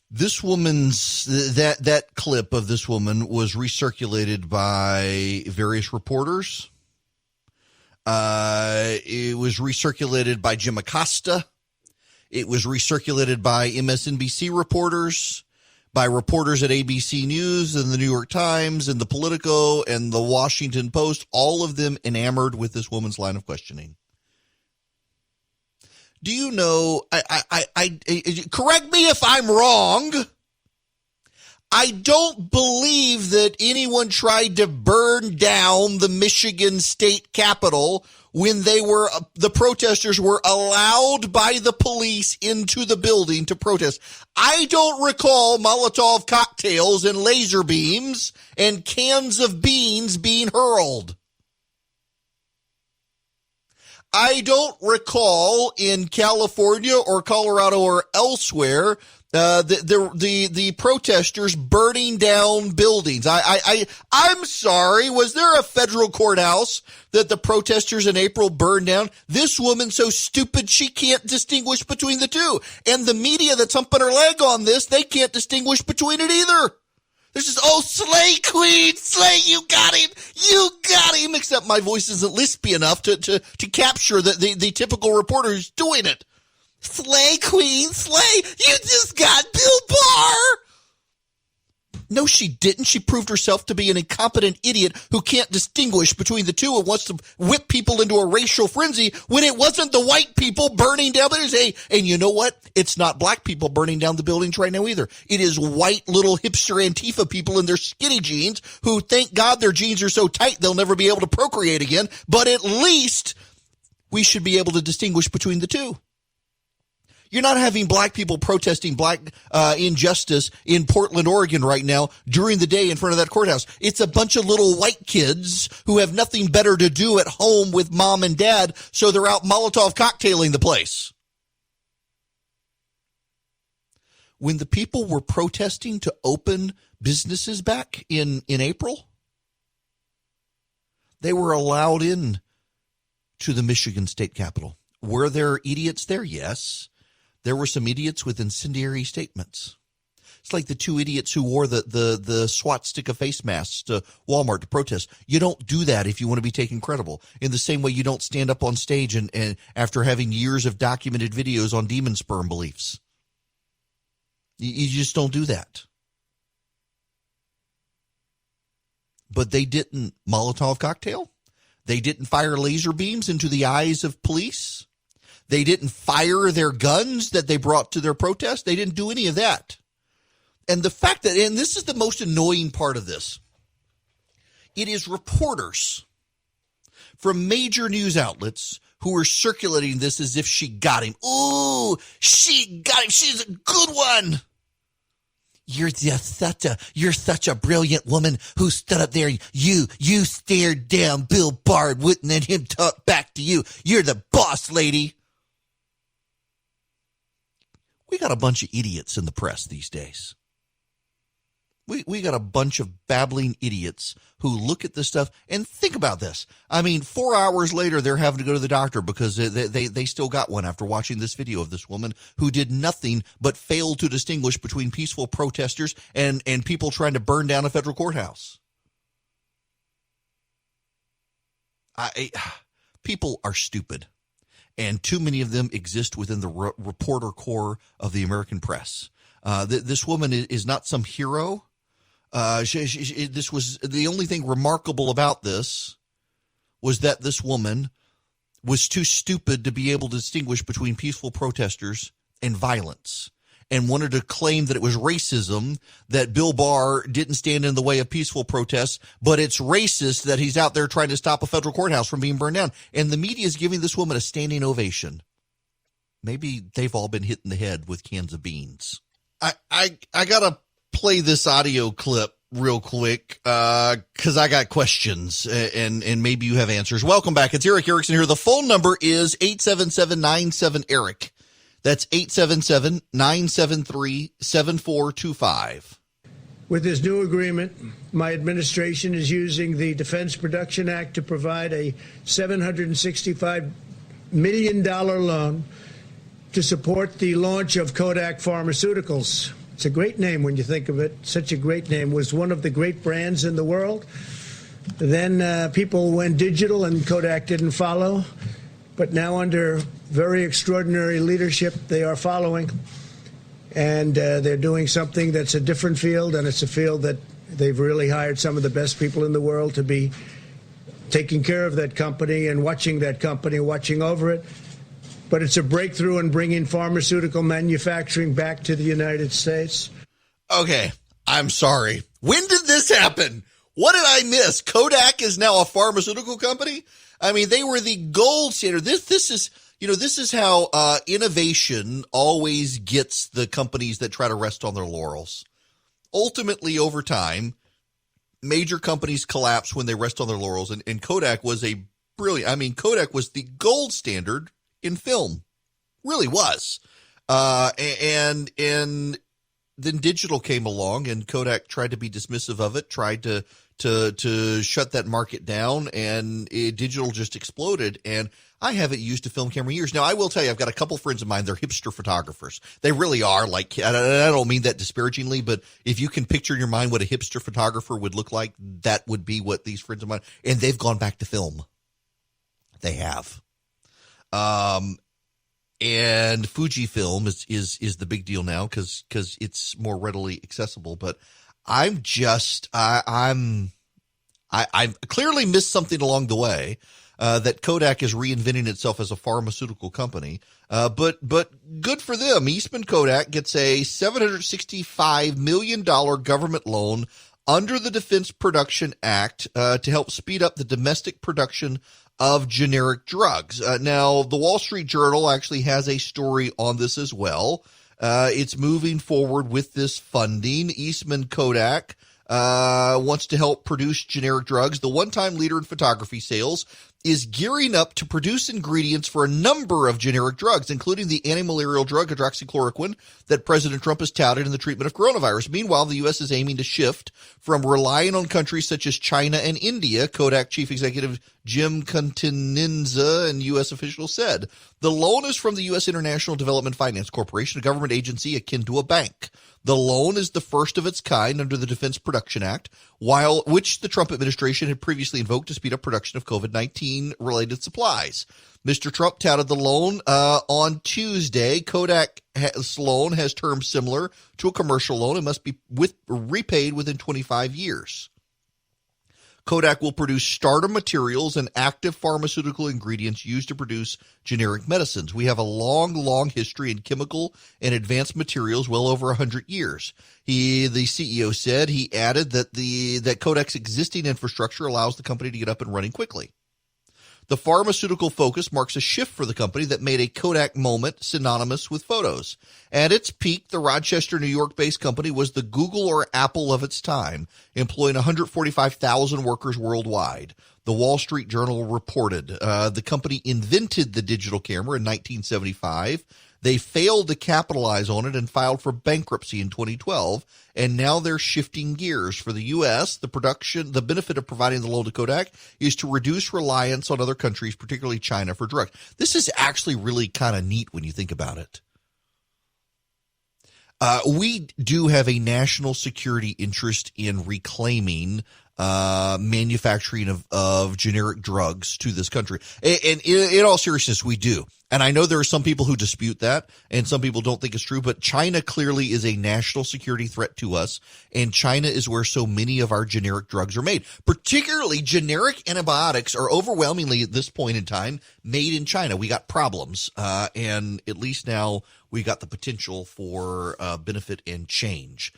This woman's, that clip of this woman was recirculated by various reporters. It was recirculated by Jim Acosta. It was recirculated by MSNBC reporters, by reporters at ABC News and the New York Times and the Politico and the Washington Post, all of them enamored with this woman's line of questioning. Do you know, correct me if I'm wrong, I don't believe that anyone tried to burn down the Michigan State Capitol when the protesters were allowed by the police into the building to protest. I don't recall Molotov cocktails and laser beams and cans of beans being hurled. I don't recall in California or Colorado or elsewhere the protesters burning down buildings. I'm sorry. Was there a federal courthouse that the protesters in April burned down? This woman's so stupid she can't distinguish between the two. And the media that's humping her leg on this, they can't distinguish between it either. There's just, oh, slay queen, slay, you got him, except my voice isn't lispy enough to capture the typical reporter who's doing it. Slay queen, slay, you just got Bill Barr. No, she didn't. She proved herself to be an incompetent idiot who can't distinguish between the two and wants to whip people into a racial frenzy when it wasn't the white people burning down buildings. Hey, and you know what? It's not black people burning down the buildings right now either. It is white little hipster Antifa people in their skinny jeans who, thank God, their jeans are so tight they'll never be able to procreate again. But at least we should be able to distinguish between the two. You're not having black people protesting black injustice in Portland, Oregon right now during the day in front of that courthouse. It's a bunch of little white kids who have nothing better to do at home with mom and dad, so they're out Molotov cocktailing the place. When the people were protesting to open businesses back in April, they were allowed in to the Michigan State Capitol. Were there idiots there? Yes. There were some idiots with incendiary statements. It's like the two idiots who wore the swastika face masks to Walmart to protest. You don't do that if you want to be taken credible. In the same way you don't stand up on stage and after having years of documented videos on demon sperm beliefs. You just don't do that. But they didn't Molotov cocktail. They didn't fire laser beams into the eyes of police. They didn't fire their guns that they brought to their protest. They didn't do any of that. And the fact that, and this is the most annoying part of this, it is reporters from major news outlets who are circulating this as if she got him. Ooh, she got him. She's a good one. you're such a brilliant woman who stood up there. You stared down Bill Barr, wouldn't let him talk back to you. You're the boss lady. We got a bunch of idiots in the press these days. We got a bunch of babbling idiots who look at this stuff and think about this. I mean, 4 hours later, they're having to go to the doctor because they still got one after watching this video of this woman who did nothing but fail to distinguish between peaceful protesters and people trying to burn down a federal courthouse. People are stupid, and too many of them exist within the reporter corps of the American press. This woman is not some hero. This was the only thing remarkable about this was that this woman was too stupid to be able to distinguish between peaceful protesters and violence, and wanted to claim that it was racism that Bill Barr didn't stand in the way of peaceful protests, but it's racist that he's out there trying to stop a federal courthouse from being burned down. And the media is giving this woman a standing ovation. Maybe they've all been hit in the head with cans of beans. I gotta play this audio clip real quick because I got questions and maybe you have answers. Welcome back. It's Eric Erickson here. The phone number is 877-97-ERIC. That's 877-973-7425. With this new agreement, my administration is using the Defense Production Act to provide a $765 million loan to support the launch of Kodak Pharmaceuticals. It's a great name when you think of it. Such a great name. Was one of the great brands in the world. Then people went digital and Kodak didn't follow. But now under very extraordinary leadership, they are following. And they're doing something that's a different field, and it's a field that they've really hired some of the best people in the world to be taking care of that company and watching that company, watching over it. But it's a breakthrough in bringing pharmaceutical manufacturing back to the United States. Okay, I'm sorry. When did this happen? What did I miss? Kodak is now a pharmaceutical company? I mean, they were the gold standard. This is how innovation always gets the companies that try to rest on their laurels. Ultimately, over time, major companies collapse when they rest on their laurels, and Kodak was Kodak was the gold standard in film, really was. And then digital came along, and Kodak tried to be dismissive of it, tried to shut that market down, and digital just exploded. And I haven't used a film camera in years. Now, I will tell you, I've got a couple friends of mine. They're hipster photographers. They really are. Like, I don't mean that disparagingly, but if you can picture in your mind what a hipster photographer would look like, that would be what these friends of mine. And they've gone back to film. They have. And Fujifilm is the big deal now because it's more readily accessible. But I clearly missed something along the way. That Kodak is reinventing itself as a pharmaceutical company. But good for them. Eastman Kodak gets a $765 million government loan under the Defense Production Act to help speed up the domestic production of generic drugs. Now, the Wall Street Journal actually has a story on this as well. It's moving forward with this funding. Eastman Kodak wants to help produce generic drugs. The one-time leader in photography sales is gearing up to produce ingredients for a number of generic drugs, including the anti-malarial drug hydroxychloroquine that President Trump has touted in the treatment of coronavirus. Meanwhile, the U.S. is aiming to shift from relying on countries such as China and India, Kodak Chief Executive Jim Continenza and U.S. officials said. The loan is from the U.S. International Development Finance Corporation, a government agency akin to a bank. The loan is the first of its kind under the Defense Production Act, which the Trump administration had previously invoked to speed up production of COVID-19 related supplies. Mr. Trump touted the loan on Tuesday. Kodak's loan has terms similar to a commercial loan and must be repaid within 25 years. Kodak will produce starter materials and active pharmaceutical ingredients used to produce generic medicines. We have a long history in chemical and advanced materials, well over 100 years. The CEO said. He added that Kodak's existing infrastructure allows the company to get up and running quickly. The pharmaceutical focus marks a shift for the company that made a Kodak moment synonymous with photos. At its peak, the Rochester, New York-based company was the Google or Apple of its time, employing 145,000 workers worldwide. The Wall Street Journal reported the company invented the digital camera in 1975. They failed to capitalize on it and filed for bankruptcy in 2012, and now they're shifting gears. For the U.S., the benefit of providing the loan to Kodak is to reduce reliance on other countries, particularly China, for drugs. This is actually really kind of neat when you think about it. We do have a national security interest in reclaiming manufacturing of generic drugs to this country. And in all seriousness, we do. And I know there are some people who dispute that, and some people don't think it's true, but China clearly is a national security threat to us, and China is where so many of our generic drugs are made. Particularly, generic antibiotics are overwhelmingly, at this point in time, made in China. We got problems, and at least now we got the potential for benefit and change.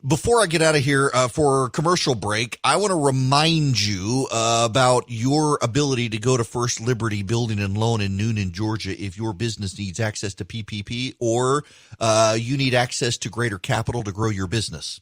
Before I get out of here for a commercial break, I want to remind you about your ability to go to First Liberty Building and Loan in Noonan, Georgia, if your business needs access to PPP or you need access to greater capital to grow your business.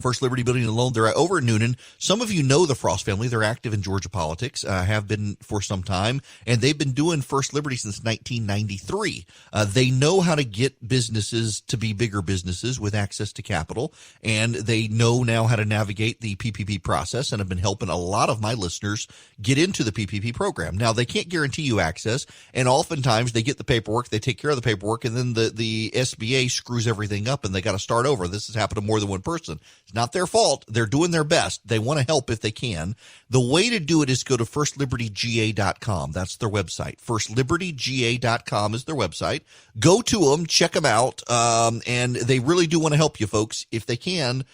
First Liberty Building and Loan, they're over in Noonan. Some of you know the Frost family. They're active in Georgia politics, have been for some time, and they've been doing First Liberty since 1993. They know how to get businesses to be bigger businesses with access to capital, and they know now how to navigate the PPP process and have been helping a lot of my listeners get into the PPP program. Now, they can't guarantee you access, and oftentimes they get the paperwork, they take care of the paperwork, and then the SBA screws everything up, and they got to start over. This has happened to more than one person. It's not their fault. They're doing their best. They want to help if they can. The way to do it is go to firstlibertyga.com. That's their website. Firstlibertyga.com is their website. Go to them, check them out, and they really do want to help you, folks. If they can,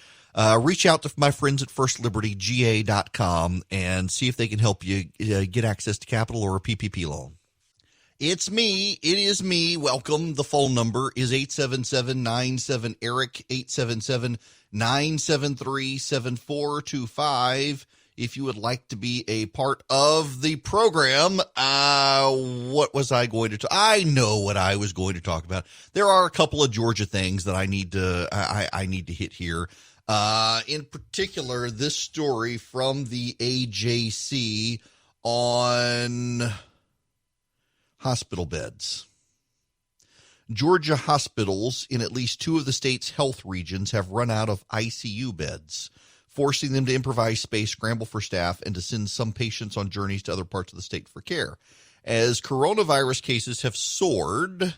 reach out to my friends at firstlibertyga.com and see if they can help you get access to capital or a PPP loan. It's me. It is me. Welcome. The phone number is 877-97-ERIC, 877-973-7425. If you would like to be a part of the program, what was I going to I know what I was going to talk about. There are a couple of Georgia things that I need to hit here. In particular, this story from the AJC on hospital beds. Georgia hospitals in at least two of the state's health regions have run out of ICU beds, forcing them to improvise space, scramble for staff, and to send some patients on journeys to other parts of the state for care. As coronavirus cases have soared,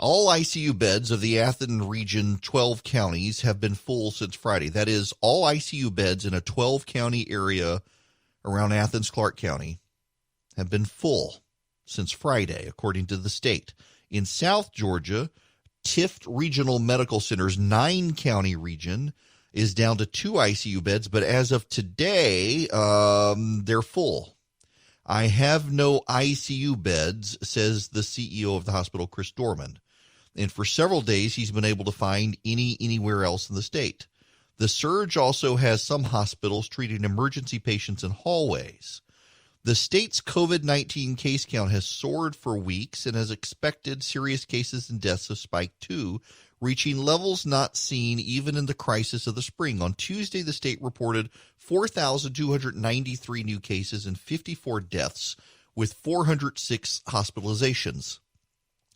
all ICU beds of the Athens region 12 counties have been full since Friday. That is, all ICU beds in a 12-county area around Athens, Clark County have been full since Friday, according to the state. In South Georgia, Tift Regional Medical Center's 9-county region is down to 2 ICU beds, but as of today, they're full. I have no ICU beds, says the CEO of the hospital, Chris Dorman. And for several days, he's been able to find anywhere else in the state. The surge also has some hospitals treating emergency patients in hallways. The state's COVID-19 case count has soared for weeks, and as expected, serious cases and deaths have spiked too, reaching levels not seen even in the crisis of the spring. On Tuesday, the state reported 4,293 new cases and 54 deaths, with 406 hospitalizations.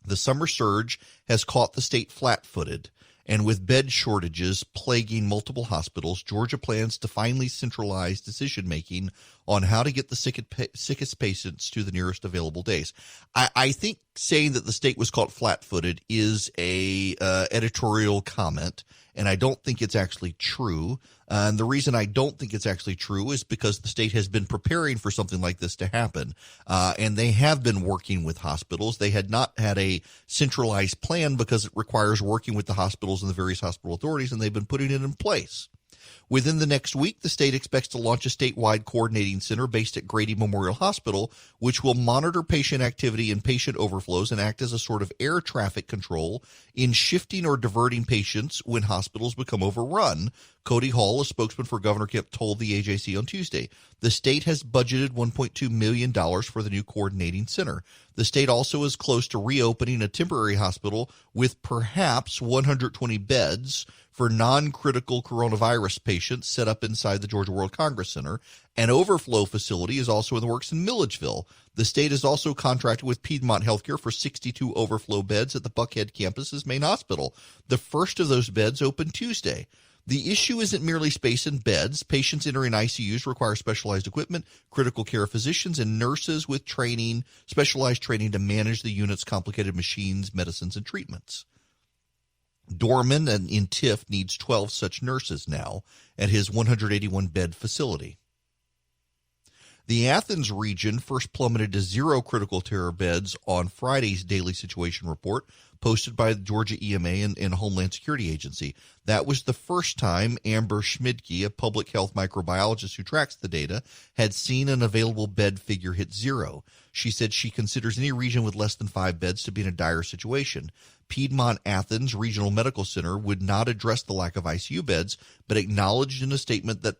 The summer surge has caught the state flat-footed, and with bed shortages plaguing multiple hospitals, Georgia plans to finally centralize decision-making on how to get the sickest patients to the nearest available days. I think saying that the state was caught flat-footed is a editorial comment, and I don't think it's actually true. And the reason I don't think it's actually true is because the state has been preparing for something like this to happen, and they have been working with hospitals. They had not had a centralized plan because it requires working with the hospitals and the various hospital authorities, and they've been putting it in place. Within the next week, the state expects to launch a statewide coordinating center based at Grady Memorial Hospital, which will monitor patient activity and patient overflows and act as a sort of air traffic control in shifting or diverting patients when hospitals become overrun. Cody Hall, a spokesman for Governor Kemp, told the AJC on Tuesday. The state has budgeted $1.2 million for the new coordinating center. The state also is close to reopening a temporary hospital with perhaps 120 beds for non-critical coronavirus patients set up inside the Georgia World Congress Center. An overflow facility is also in the works in Milledgeville. The state is also contracted with Piedmont Healthcare for 62 overflow beds at the Buckhead campus's main hospital. The first of those beds opened Tuesday. The issue isn't merely space and beds. Patients entering ICUs require specialized equipment, critical care physicians, and nurses with training, specialized training to manage the unit's complicated machines, medicines, and treatments. Dorman in Tiff needs 12 such nurses now at his 181-bed facility. The Athens region first plummeted to 0 critical care beds on Friday's daily situation report posted by the Georgia EMA and Homeland Security Agency. That was the first time Amber Schmidtke, a public health microbiologist who tracks the data, had seen an available bed figure hit 0. She said she considers any region with less than 5 beds to be in a dire situation. Piedmont Athens Regional Medical Center would not address the lack of ICU beds, but acknowledged in a statement that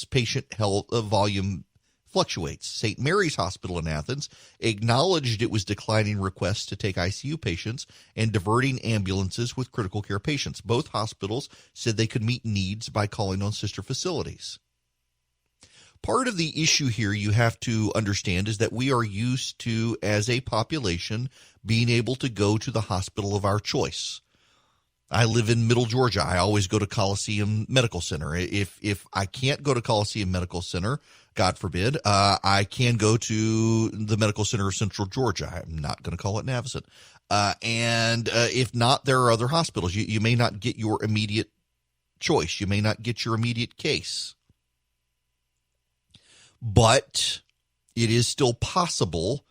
patient health volume fluctuates. St. Mary's Hospital in Athens acknowledged it was declining requests to take ICU patients and diverting ambulances with critical care patients. Both hospitals said they could meet needs by calling on sister facilities. Part of the issue here you have to understand is that we are used to, as a population, being able to go to the hospital of our choice. I live in Middle Georgia. I always go to Coliseum Medical Center. If I can't go to Coliseum Medical Center, God forbid, I can go to the Medical Center of Central Georgia. I'm not going to call it Navicent. And if not, there are other hospitals. You may not get your immediate choice. You may not get your immediate case. But it is still possible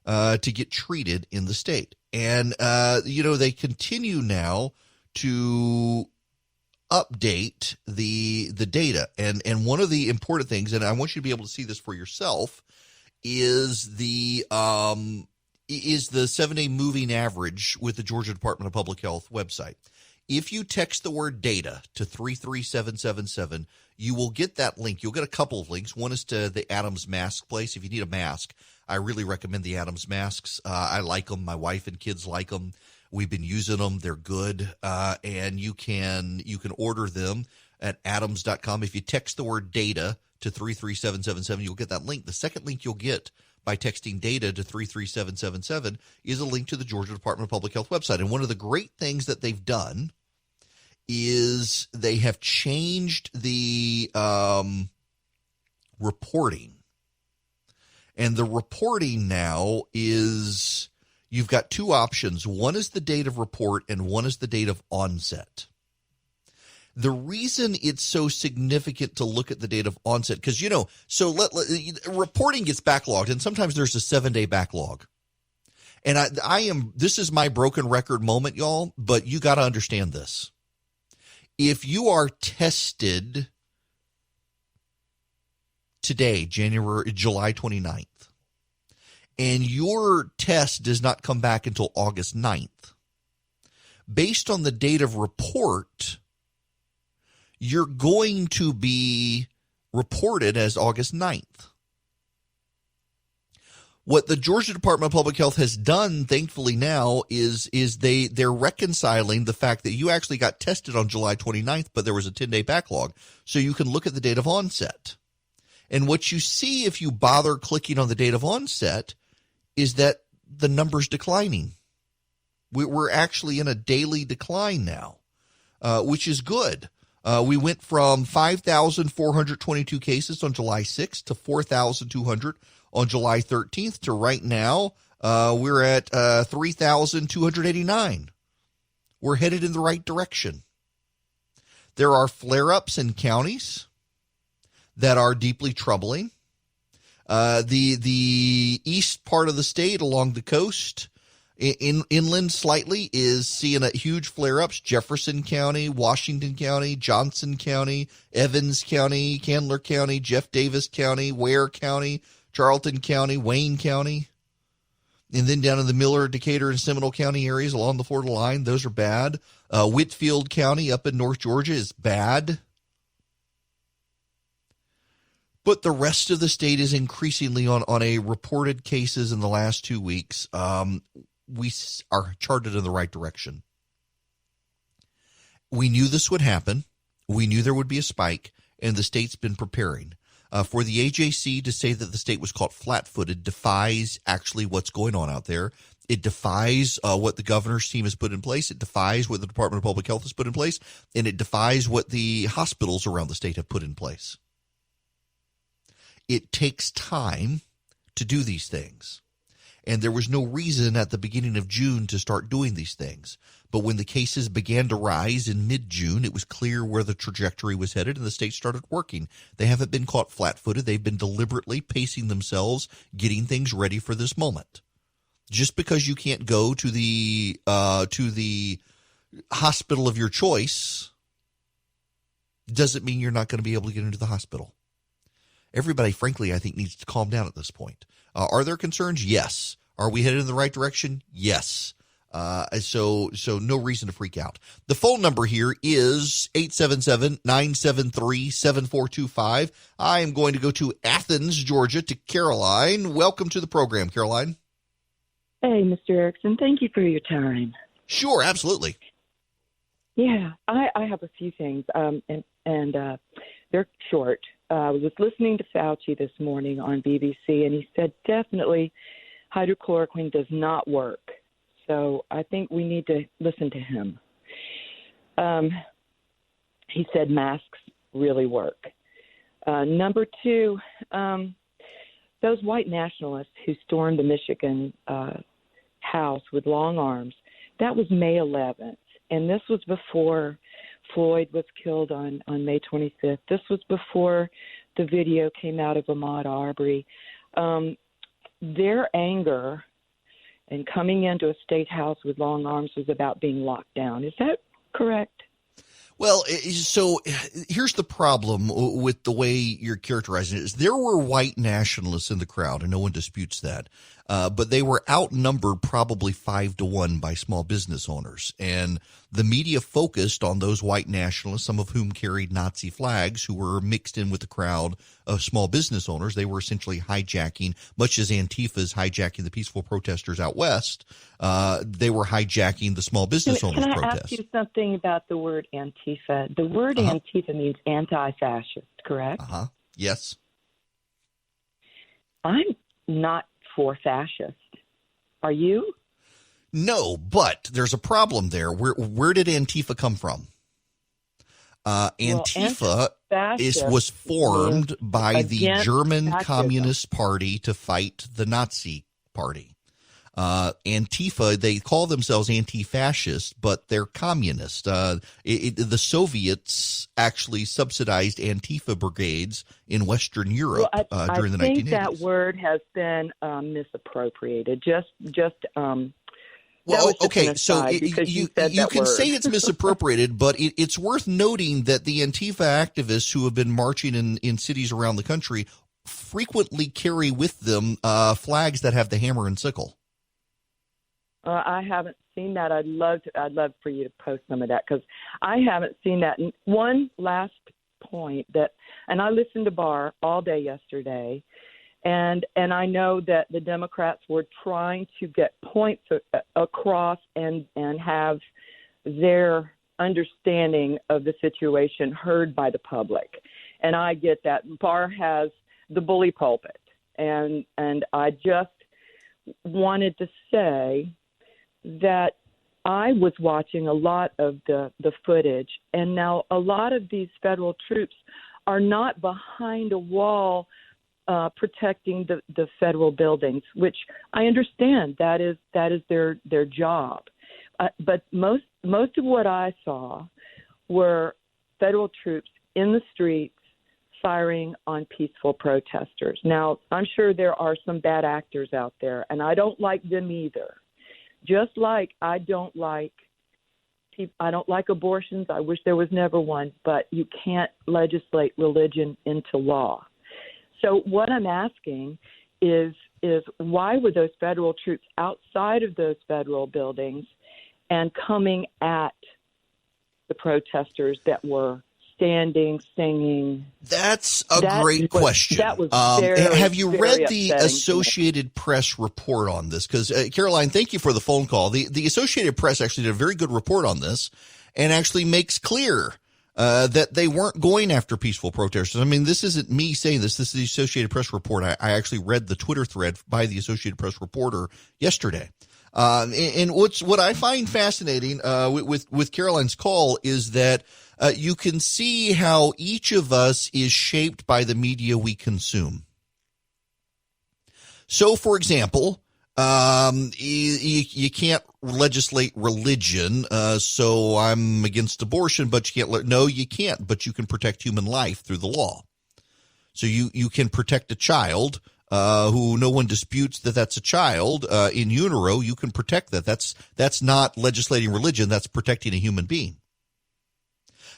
to get treated in the state. And, they continue now to update the data. And one of the important things, and I want you to be able to see this for yourself, is the 7-day moving average with the Georgia Department of Public Health website. If you text the word data to 33777, you will get that link. You'll get a couple of links. One is to the Adams mask place. If you need a mask, I really recommend the Adams masks. I like them. My wife and kids like them. We've been using them. They're good. And you can order them at adams.com. If you text the word data to 33777, you'll get that link. The second link you'll get by texting data to 33777 is a link to the Georgia Department of Public Health website. And one of the great things that they've done is they have changed the reporting. And the reporting now is, you've got two options. One is the date of report and one is the date of onset. The reason it's so significant to look at the date of onset, because, reporting gets backlogged, and sometimes there's a 7-day backlog. And this is my broken record moment, y'all, but you got to understand this. If you are tested today, July 29th, and your test does not come back until August 9th, based on the date of report, you're going to be reported as August 9th. What the Georgia Department of Public Health has done, thankfully now, is they're reconciling the fact that you actually got tested on July 29th, but there was a 10-day backlog. So you can look at the date of onset. And what you see if you bother clicking on the date of onset is that the number's declining. We're actually in a daily decline now, which is good. We went from 5,422 cases on July 6th to 4,200 on July 13th to right now, we're at 3,289. We're headed in the right direction. There are flare-ups in counties that are deeply troubling. The east part of the state along the coast, Inland slightly is seeing a huge flare-ups. Jefferson County, Washington County, Johnson County, Evans County, Candler County, Jeff Davis County, Ware County, Charlton County, Wayne County. And then down in the Miller, Decatur, and Seminole County areas along the Florida line, those are bad. Whitfield County up in North Georgia is bad. But the rest of the state is increasingly on a reported cases in the last 2 weeks. We are charted in the right direction. We knew this would happen. We knew there would be a spike, and the state's been preparing. For the AJC to say that the state was caught flat-footed defies actually what's going on out there. It defies what the governor's team has put in place. It defies what the Department of Public Health has put in place, and it defies what the hospitals around the state have put in place. It takes time to do these things. And there was no reason at the beginning of June to start doing these things. But when the cases began to rise in mid-June, it was clear where the trajectory was headed, and the state started working. They haven't been caught flat-footed. They've been deliberately pacing themselves, getting things ready for this moment. Just because you can't go to the hospital of your choice doesn't mean you're not going to be able to get into the hospital. Everybody, frankly, I think needs to calm down at this point. Are there concerns? Yes. Are we headed in the right direction? Yes. So no reason to freak out. The phone number here is 877-973-7425. I am going to go to Athens, Georgia, to Caroline. Welcome to the program, Caroline. Hey, Mr. Erickson. Thank you for your time. Sure, absolutely. Yeah, I have a few things, and they're short. I was listening to Fauci this morning on BBC, and he said definitely hydrochloroquine does not work. So I think we need to listen to him. He said masks really work. Number two, those white nationalists who stormed the Michigan house with long arms, that was May 11th. And this was before Floyd was killed on May 25th. This was before the video came out of Ahmaud Arbery. Their anger and coming into a state house with long arms was about being locked down. Is that correct? Well, so here's the problem with the way you're characterizing it. Is there were white nationalists in the crowd, and no one disputes that. But they were outnumbered probably 5-1 by small business owners. And the media focused on those white nationalists, some of whom carried Nazi flags, who were mixed in with the crowd of small business owners. They were essentially hijacking, much as Antifa is hijacking the peaceful protesters out west. They were hijacking the small business owners' protests. Can I ask you something about the word Antifa? The word Antifa means anti-fascist, correct? Yes. I'm not for fascist. Are you? No, but there's a problem there. Where did Antifa come from? Antifa was formed by the German Communist Party to fight the Nazi Party. Antifa, they call themselves anti-fascist, but they're communist. The Soviets actually subsidized Antifa brigades in Western Europe during the 1980s. I think that word has been misappropriated. Well, okay, so you can say it's misappropriated, but it's worth noting that the Antifa activists who have been marching in cities around the country frequently carry with them flags that have the hammer and sickle. I haven't seen that. I'd love for you to post some of that because I haven't seen that. And one last point and I listened to Barr all day yesterday, and I know that the Democrats were trying to get points across and have their understanding of the situation heard by the public. And I get that. Barr has the bully pulpit, and I just wanted to say that I was watching a lot of the footage, and now a lot of these federal troops are not behind a wall protecting the federal buildings, which I understand that is their job. But most of what I saw were federal troops in the streets firing on peaceful protesters. Now, I'm sure there are some bad actors out there, and I don't like them either. just like I don't like abortions. I wish there was never one, but you can't legislate religion into law. So what I'm asking is why were those federal troops outside of those federal buildings and coming at the protesters that were standing, singing? That's a great question. That was have you read the upsetting Associated Press report on this? Because, Caroline, thank you for the phone call. The Associated Press actually did a very good report on this and actually makes clear that they weren't going after peaceful protesters. I mean, this isn't me saying this. This is the Associated Press report. I actually read the Twitter thread by the Associated Press reporter yesterday. And what I find fascinating with Caroline's call is that you can see how each of us is shaped by the media we consume. So, for example, you can't legislate religion, so I'm against abortion, but you can't. No, you can't, but you can protect human life through the law. So you can protect a child who no one disputes that's a child in utero. You can protect that. That's not legislating religion. That's protecting a human being.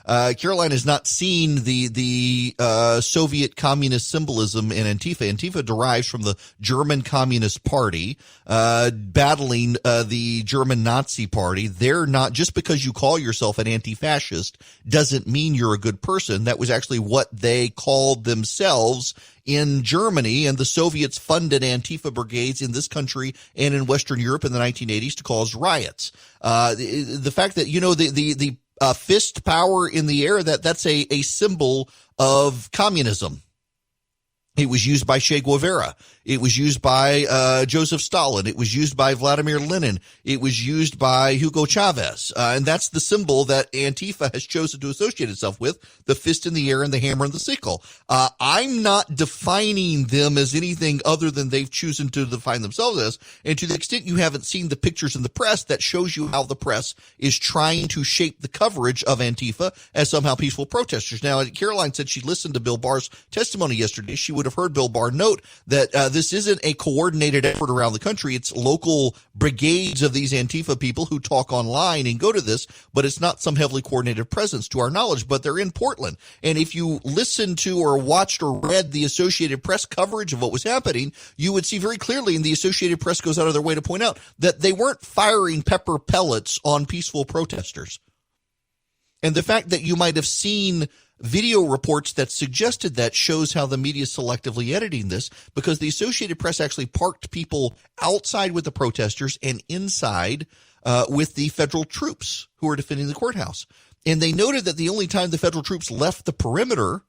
Caroline has not seen the Soviet communist symbolism in Antifa. Antifa derives from the German Communist Party, battling the German Nazi Party. They're not, just because you call yourself an anti-fascist doesn't mean you're a good person. That was actually what they called themselves in Germany, and the Soviets funded Antifa brigades in this country and in Western Europe in the 1980s to cause riots. The fact that, the fist power in the air, that's a symbol of communism. It was used by Che Guevara. It was used by Joseph Stalin. It was used by Vladimir Lenin. It was used by Hugo Chavez. And that's the symbol that Antifa has chosen to associate itself with, the fist in the air and the hammer and the sickle. I'm not defining them as anything other than they've chosen to define themselves as. And to the extent you haven't seen the pictures in the press, that shows you how the press is trying to shape the coverage of Antifa as somehow peaceful protesters. Now, Caroline said she listened to Bill Barr's testimony yesterday. She would have heard Bill Barr note that this isn't a coordinated effort around the country. It's local brigades of these Antifa people who talk online and go to this, but it's not some heavily coordinated presence to our knowledge, but they're in Portland. And if you listened to or watched or read the Associated Press coverage of what was happening, you would see very clearly, and the Associated Press goes out of their way to point out, that they weren't firing pepper pellets on peaceful protesters. And the fact that you might have seen video reports that suggested that shows how the media is selectively editing this, because the Associated Press actually parked people outside with the protesters and inside with the federal troops who are defending the courthouse. And they noted that the only time the federal troops left the perimeter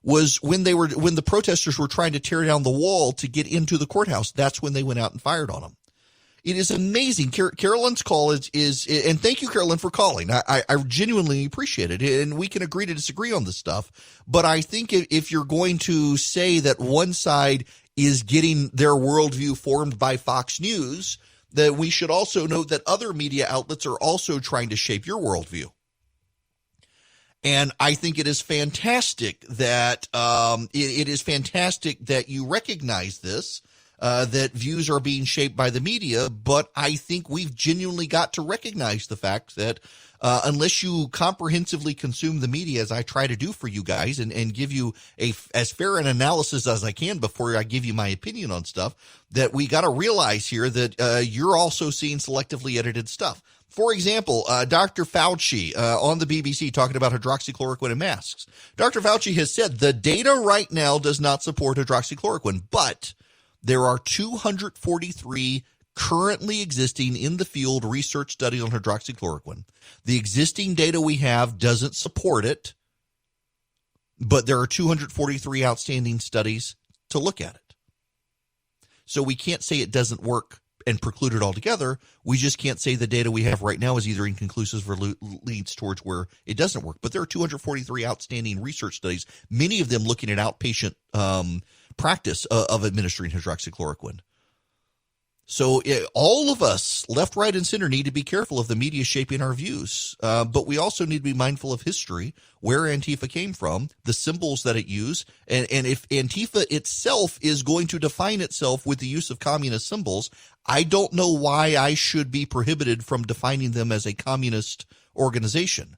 was when the protesters were trying to tear down the wall to get into the courthouse. That's when they went out and fired on them. It is amazing. Carolyn's call is and thank you, Carolyn, for calling. I genuinely appreciate it, and we can agree to disagree on this stuff. But I think if you're going to say that one side is getting their worldview formed by Fox News, that we should also note that other media outlets are also trying to shape your worldview. And I think it is fantastic that you recognize this. That views are being shaped by the media, but I think we've genuinely got to recognize the fact that unless you comprehensively consume the media, as I try to do for you guys, and give you as fair an analysis as I can before I give you my opinion on stuff, that we got to realize here that you're also seeing selectively edited stuff. For example, Dr. Fauci on the BBC talking about hydroxychloroquine and masks. Dr. Fauci has said the data right now does not support hydroxychloroquine, but there are 243 currently existing in the field research studies on hydroxychloroquine. The existing data we have doesn't support it, but there are 243 outstanding studies to look at it. So we can't say it doesn't work and preclude it altogether. We just can't say the data we have right now is either inconclusive or leads towards where it doesn't work. But there are 243 outstanding research studies, many of them looking at outpatient practice of administering hydroxychloroquine. So all of us, left, right, and center, need to be careful of the media shaping our views. But we also need to be mindful of history, where Antifa came from, the symbols that it used. And if Antifa itself is going to define itself with the use of communist symbols, I don't know why I should be prohibited from defining them as a communist organization.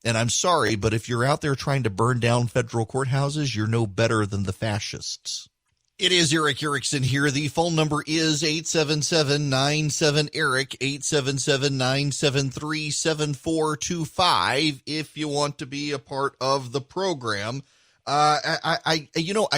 And I'm sorry, but if you're out there trying to burn down federal courthouses, you're no better than the fascists. It is Eric Erickson here. The phone number is 877-97-ERIC, 877-973-7425 if you want to be a part of the program. I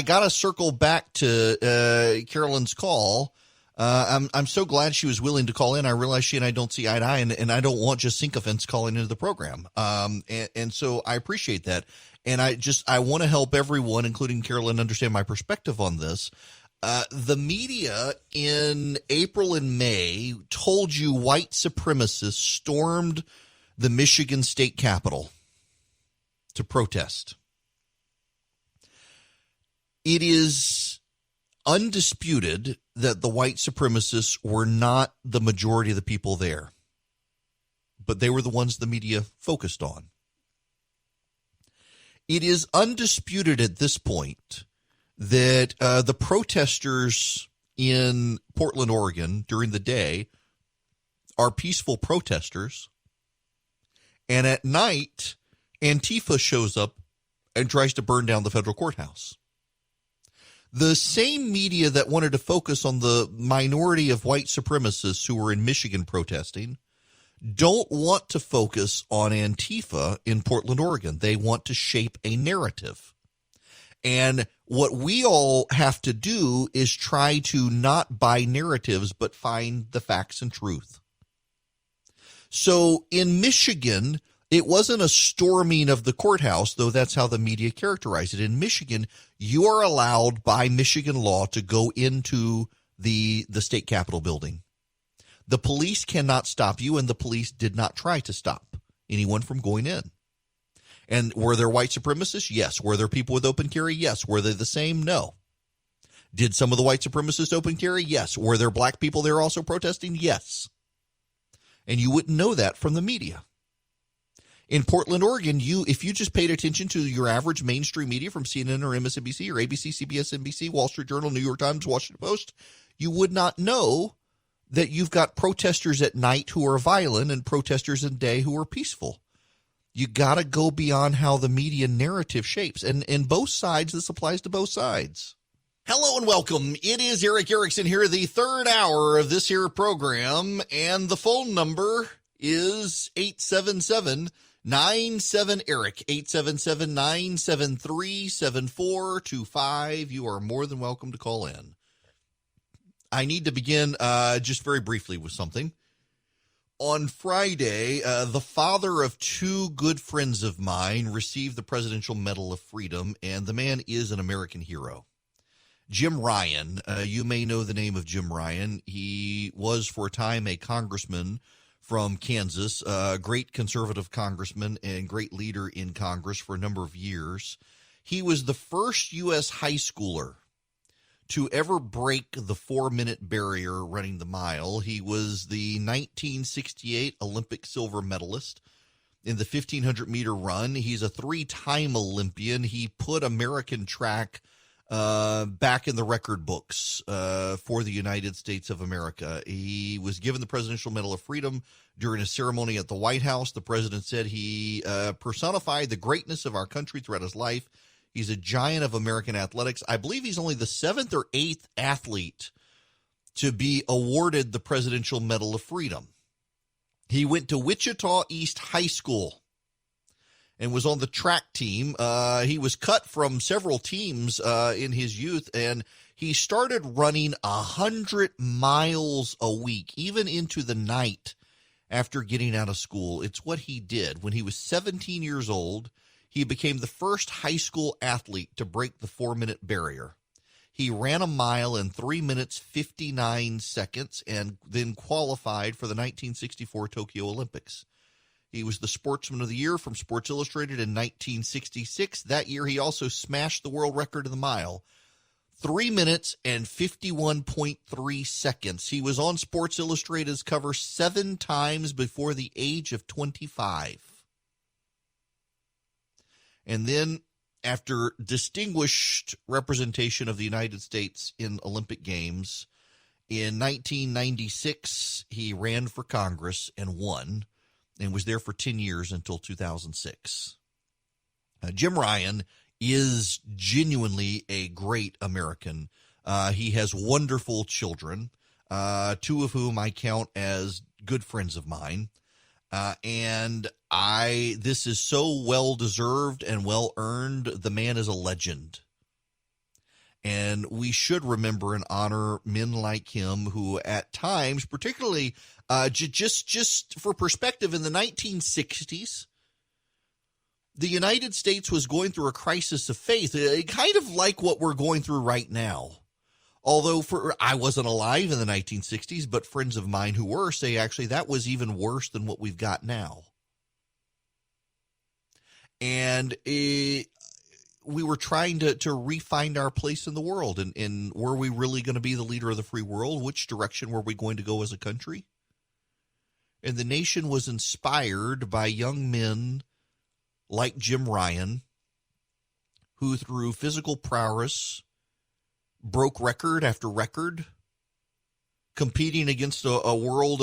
got to circle back to Carolyn's call. I'm so glad she was willing to call in. I realize she and I don't see eye to eye, and I don't want just sycophants calling into the program. And so I appreciate that. And I want to help everyone, including Carolyn, understand my perspective on this. The media in April and May told you white supremacists stormed the Michigan state capitol to protest. It is undisputed that the white supremacists were not the majority of the people there, but they were the ones the media focused on. It is undisputed at this point that the protesters in Portland, Oregon during the day are peaceful protesters, and at night, Antifa shows up and tries to burn down the federal courthouse. The same media that wanted to focus on the minority of white supremacists who were in Michigan protesting don't want to focus on Antifa in Portland, Oregon. They want to shape a narrative. And what we all have to do is try to not buy narratives, but find the facts and truth. So in Michigan, it wasn't a storming of the courthouse, though that's how the media characterized it. In Michigan, you are allowed by Michigan law to go into the state capitol building. The police cannot stop you, and the police did not try to stop anyone from going in. And were there white supremacists? Yes. Were there people with open carry? Yes. Were they the same? No. Did some of the white supremacists open carry? Yes. Were there black people there also protesting? Yes. And you wouldn't know that from the media. In Portland, Oregon, if you just paid attention to your average mainstream media from CNN or MSNBC or ABC, CBS, NBC, Wall Street Journal, New York Times, Washington Post, you would not know that you've got protesters at night who are violent and protesters in day who are peaceful. You got to go beyond how the media narrative shapes. And both sides, this applies to both sides. Hello and welcome. It is Eric Erickson here, the third hour of this here program. And the phone number is 877-97-ERIC, 877-973-7425. You are more than welcome to call in. I need to begin just very briefly with something. On Friday, the father of two good friends of mine received the Presidential Medal of Freedom, and the man is an American hero. Jim Ryan, you may know the name of Jim Ryan. He was for a time a congressman from Kansas, a great conservative congressman and great leader in Congress for a number of years. He was the first U.S. high schooler to ever break the 4-minute barrier running the mile. He was the 1968 Olympic silver medalist in the 1,500-meter run. He's a 3-time Olympian. He put American track back in the record books for the United States of America. He was given the Presidential Medal of Freedom during a ceremony at the White House. The president said he personified the greatness of our country throughout his life. He's a giant of American athletics. I believe he's only the 7th or 8th athlete to be awarded the Presidential Medal of Freedom. He went to Wichita East High School and was on the track team. He was cut from several teams in his youth, and he started running 100 miles a week, even into the night after getting out of school. It's what he did. When he was 17 years old, he became the first high school athlete to break the 4-minute barrier. He ran a mile in 3 minutes, 59 seconds, and then qualified for the 1964 Tokyo Olympics. He was the Sportsman of the Year from Sports Illustrated in 1966. That year, he also smashed the world record in the mile, 3 minutes and 51.3 seconds. He was on Sports Illustrated's cover 7 times before the age of 25. And then, after distinguished representation of the United States in Olympic Games, in 1996, he ran for Congress and won, and was there for 10 years until 2006. Jim Ryan is genuinely a great American. He has wonderful children, 2 of whom I count as good friends of mine. And this is so well-deserved and well-earned. The man is a legend. And we should remember and honor men like him who at times, particularly just for perspective, in the 1960s, the United States was going through a crisis of faith, kind of like what we're going through right now. Although I wasn't alive in the 1960s, but friends of mine who were say actually that was even worse than what we've got now. And we were trying to re-find our place in the world. And were we really going to be the leader of the free world? Which direction were we going to go as a country? And the nation was inspired by young men like Jim Ryan, who through physical prowess broke record after record, competing against a world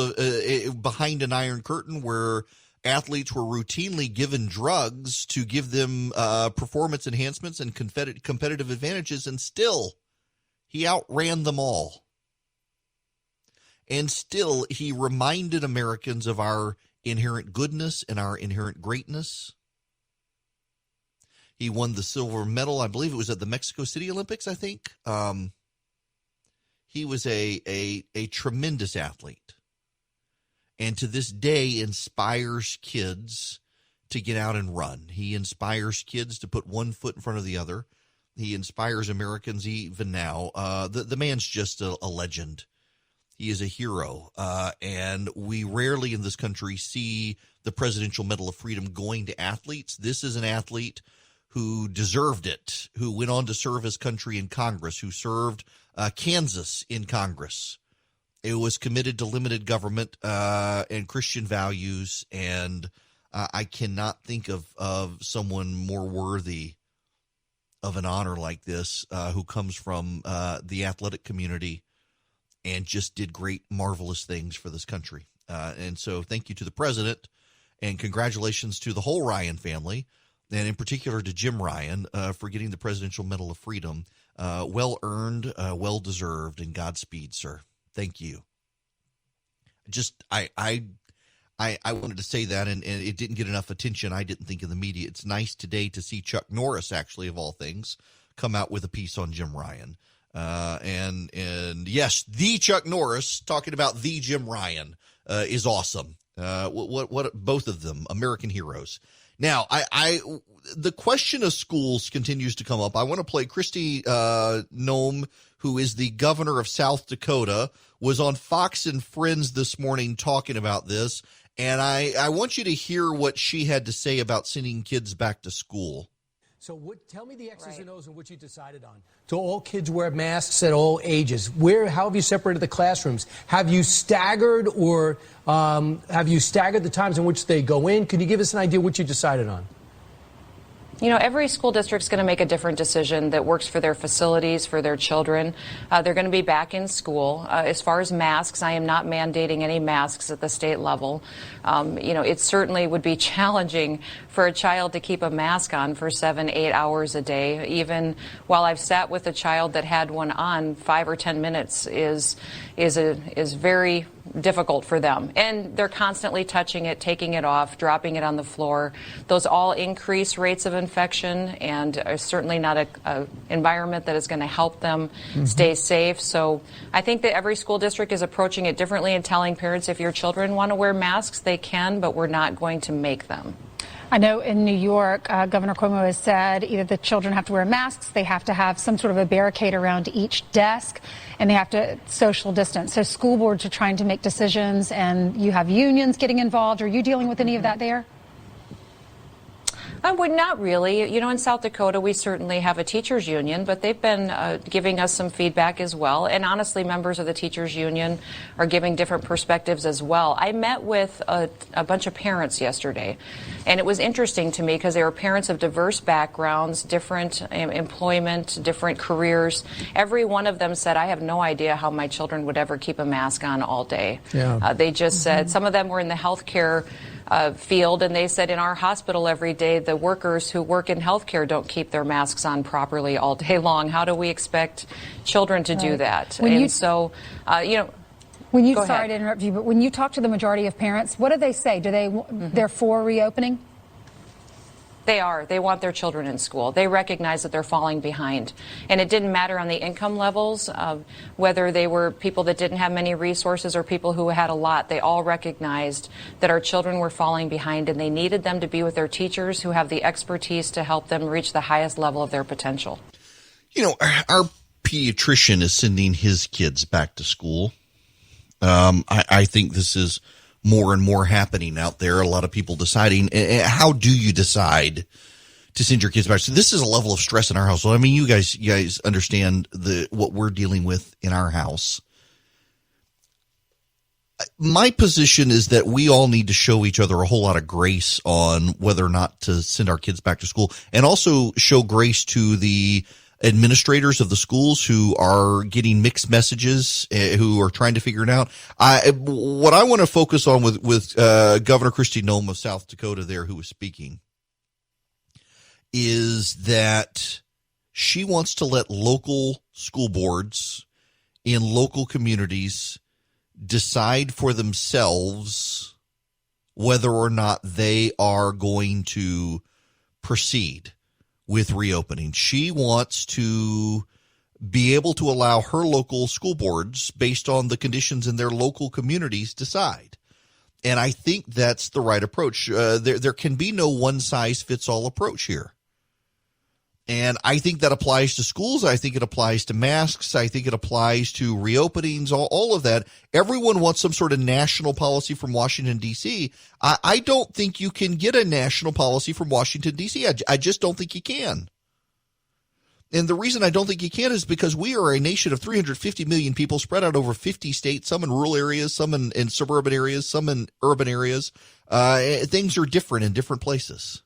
behind an iron curtain where athletes were routinely given drugs to give them performance enhancements and competitive advantages, and still he outran them all. And still he reminded Americans of our inherent goodness and our inherent greatness. He won the silver medal. I believe it was at the Mexico City Olympics, I think. He was a tremendous athlete. And to this day inspires kids to get out and run. He inspires kids to put one foot in front of the other. He inspires Americans even now. The man's just a legend. He is a hero. And we rarely in this country see the Presidential Medal of Freedom going to athletes. This is an athlete who deserved it, who went on to serve his country in Congress, who served Kansas in Congress. It was committed to limited government and Christian values, and I cannot think of someone more worthy of an honor like this who comes from the athletic community and just did great, marvelous things for this country. And so thank you to the president, and congratulations to the whole Ryan family, and in particular to Jim Ryan for getting the Presidential Medal of Freedom. Well-earned, well-deserved, and Godspeed, sir. Thank you. Just, I wanted to say that, and it didn't get enough attention, I didn't think, in the media. It's nice today to see Chuck Norris, actually, of all things, come out with a piece on Jim Ryan. And yes, the Chuck Norris talking about the Jim Ryan is awesome. What both of them, American heroes. Now, the question of schools continues to come up. I want to play Kristi Noem, who is the governor of South Dakota, was on Fox and Friends this morning talking about this, and I want you to hear what she had to say about sending kids back to school. So tell me the X's and O's and what you decided on. Do all kids wear masks at all ages? How have you separated the classrooms? Have you staggered the times in which they go in? Can you give us an idea what you decided on? You know, every school district's going to make a different decision that works for their facilities, for their children. They're going to be back in school. As far as masks, I am not mandating any masks at the state level. It certainly would be challenging for a child to keep a mask on for 7-8 hours a day. Even while I've sat with a child that had one on, 5 or 10 minutes is very difficult for them. And they're constantly touching it, taking it off, dropping it on the floor. Those all increase rates of infection and are certainly not an environment that is going to help them stay safe. So I think that every school district is approaching it differently and telling parents if your children want to wear masks, they can, but we're not going to make them. I know in New York, Governor Cuomo has said either the children have to wear masks, they have to have some sort of a barricade around each desk, and they have to social distance. So school boards are trying to make decisions, and you have unions getting involved. Are you dealing with any of that there? I would not really. In South Dakota, we certainly have a teachers union, but they've been giving us some feedback as well. And honestly, members of the teachers union are giving different perspectives as well. I met with a bunch of parents yesterday, and it was interesting to me because they were parents of diverse backgrounds, different employment, different careers. Every one of them said, I have no idea how my children would ever keep a mask on all day. Yeah. They just said, some of them were in the healthcare field, and they said in our hospital every day, the workers who work in healthcare don't keep their masks on properly all day long. How do we expect children to do that? When you talk to the majority of parents, what do they say? They're for reopening? They are. They want their children in school. They recognize that they're falling behind. And it didn't matter on the income levels, whether they were people that didn't have many resources or people who had a lot. They all recognized that our children were falling behind, and they needed them to be with their teachers who have the expertise to help them reach the highest level of their potential. Our pediatrician is sending his kids back to school. I think this is more and more happening out there. A lot of people deciding, how do you decide to send your kids back? So this is a level of stress in our household. I mean, you guys understand what we're dealing with in our house. My position is that we all need to show each other a whole lot of grace on whether or not to send our kids back to school, and also show grace to the administrators of the schools who are getting mixed messages, who are trying to figure it out. What I want to focus on with Governor Kristi Noem of South Dakota there, who was speaking, is that she wants to let local school boards in local communities decide for themselves whether or not they are going to proceed with reopening. She wants to be able to allow her local school boards, based on the conditions in their local communities, decide. And I think that's the right approach. There can be no one-size-fits-all approach here. And I think that applies to schools. I think it applies to masks. I think it applies to reopenings, all of that. Everyone wants some sort of national policy from Washington, D.C. I don't think you can get a national policy from Washington, D.C. I just don't think you can. And the reason I don't think you can is because we are a nation of 350 million people spread out over 50 states, some in rural areas, some in suburban areas, some in urban areas. Things are different in different places.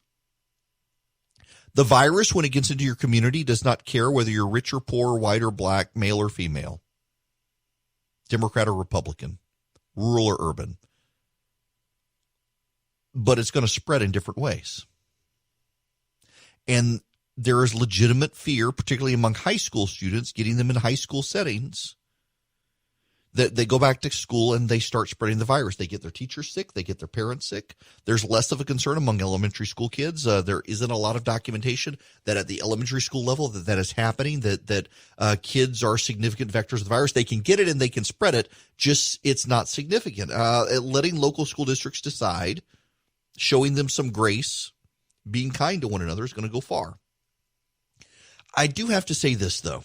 The virus, when it gets into your community, does not care whether you're rich or poor, white or black, male or female, Democrat or Republican, rural or urban. But it's going to spread in different ways. And there is legitimate fear, particularly among high school students, getting them in high school settings, that they go back to school and they start spreading the virus. They get their teachers sick. They get their parents sick. There's less of a concern among elementary school kids. There isn't a lot of documentation that at the elementary school level that is happening, that kids are significant vectors of the virus. They can get it and they can spread it. Just it's not significant. Letting local school districts decide, showing them some grace, being kind to one another is going to go far. I do have to say this, though.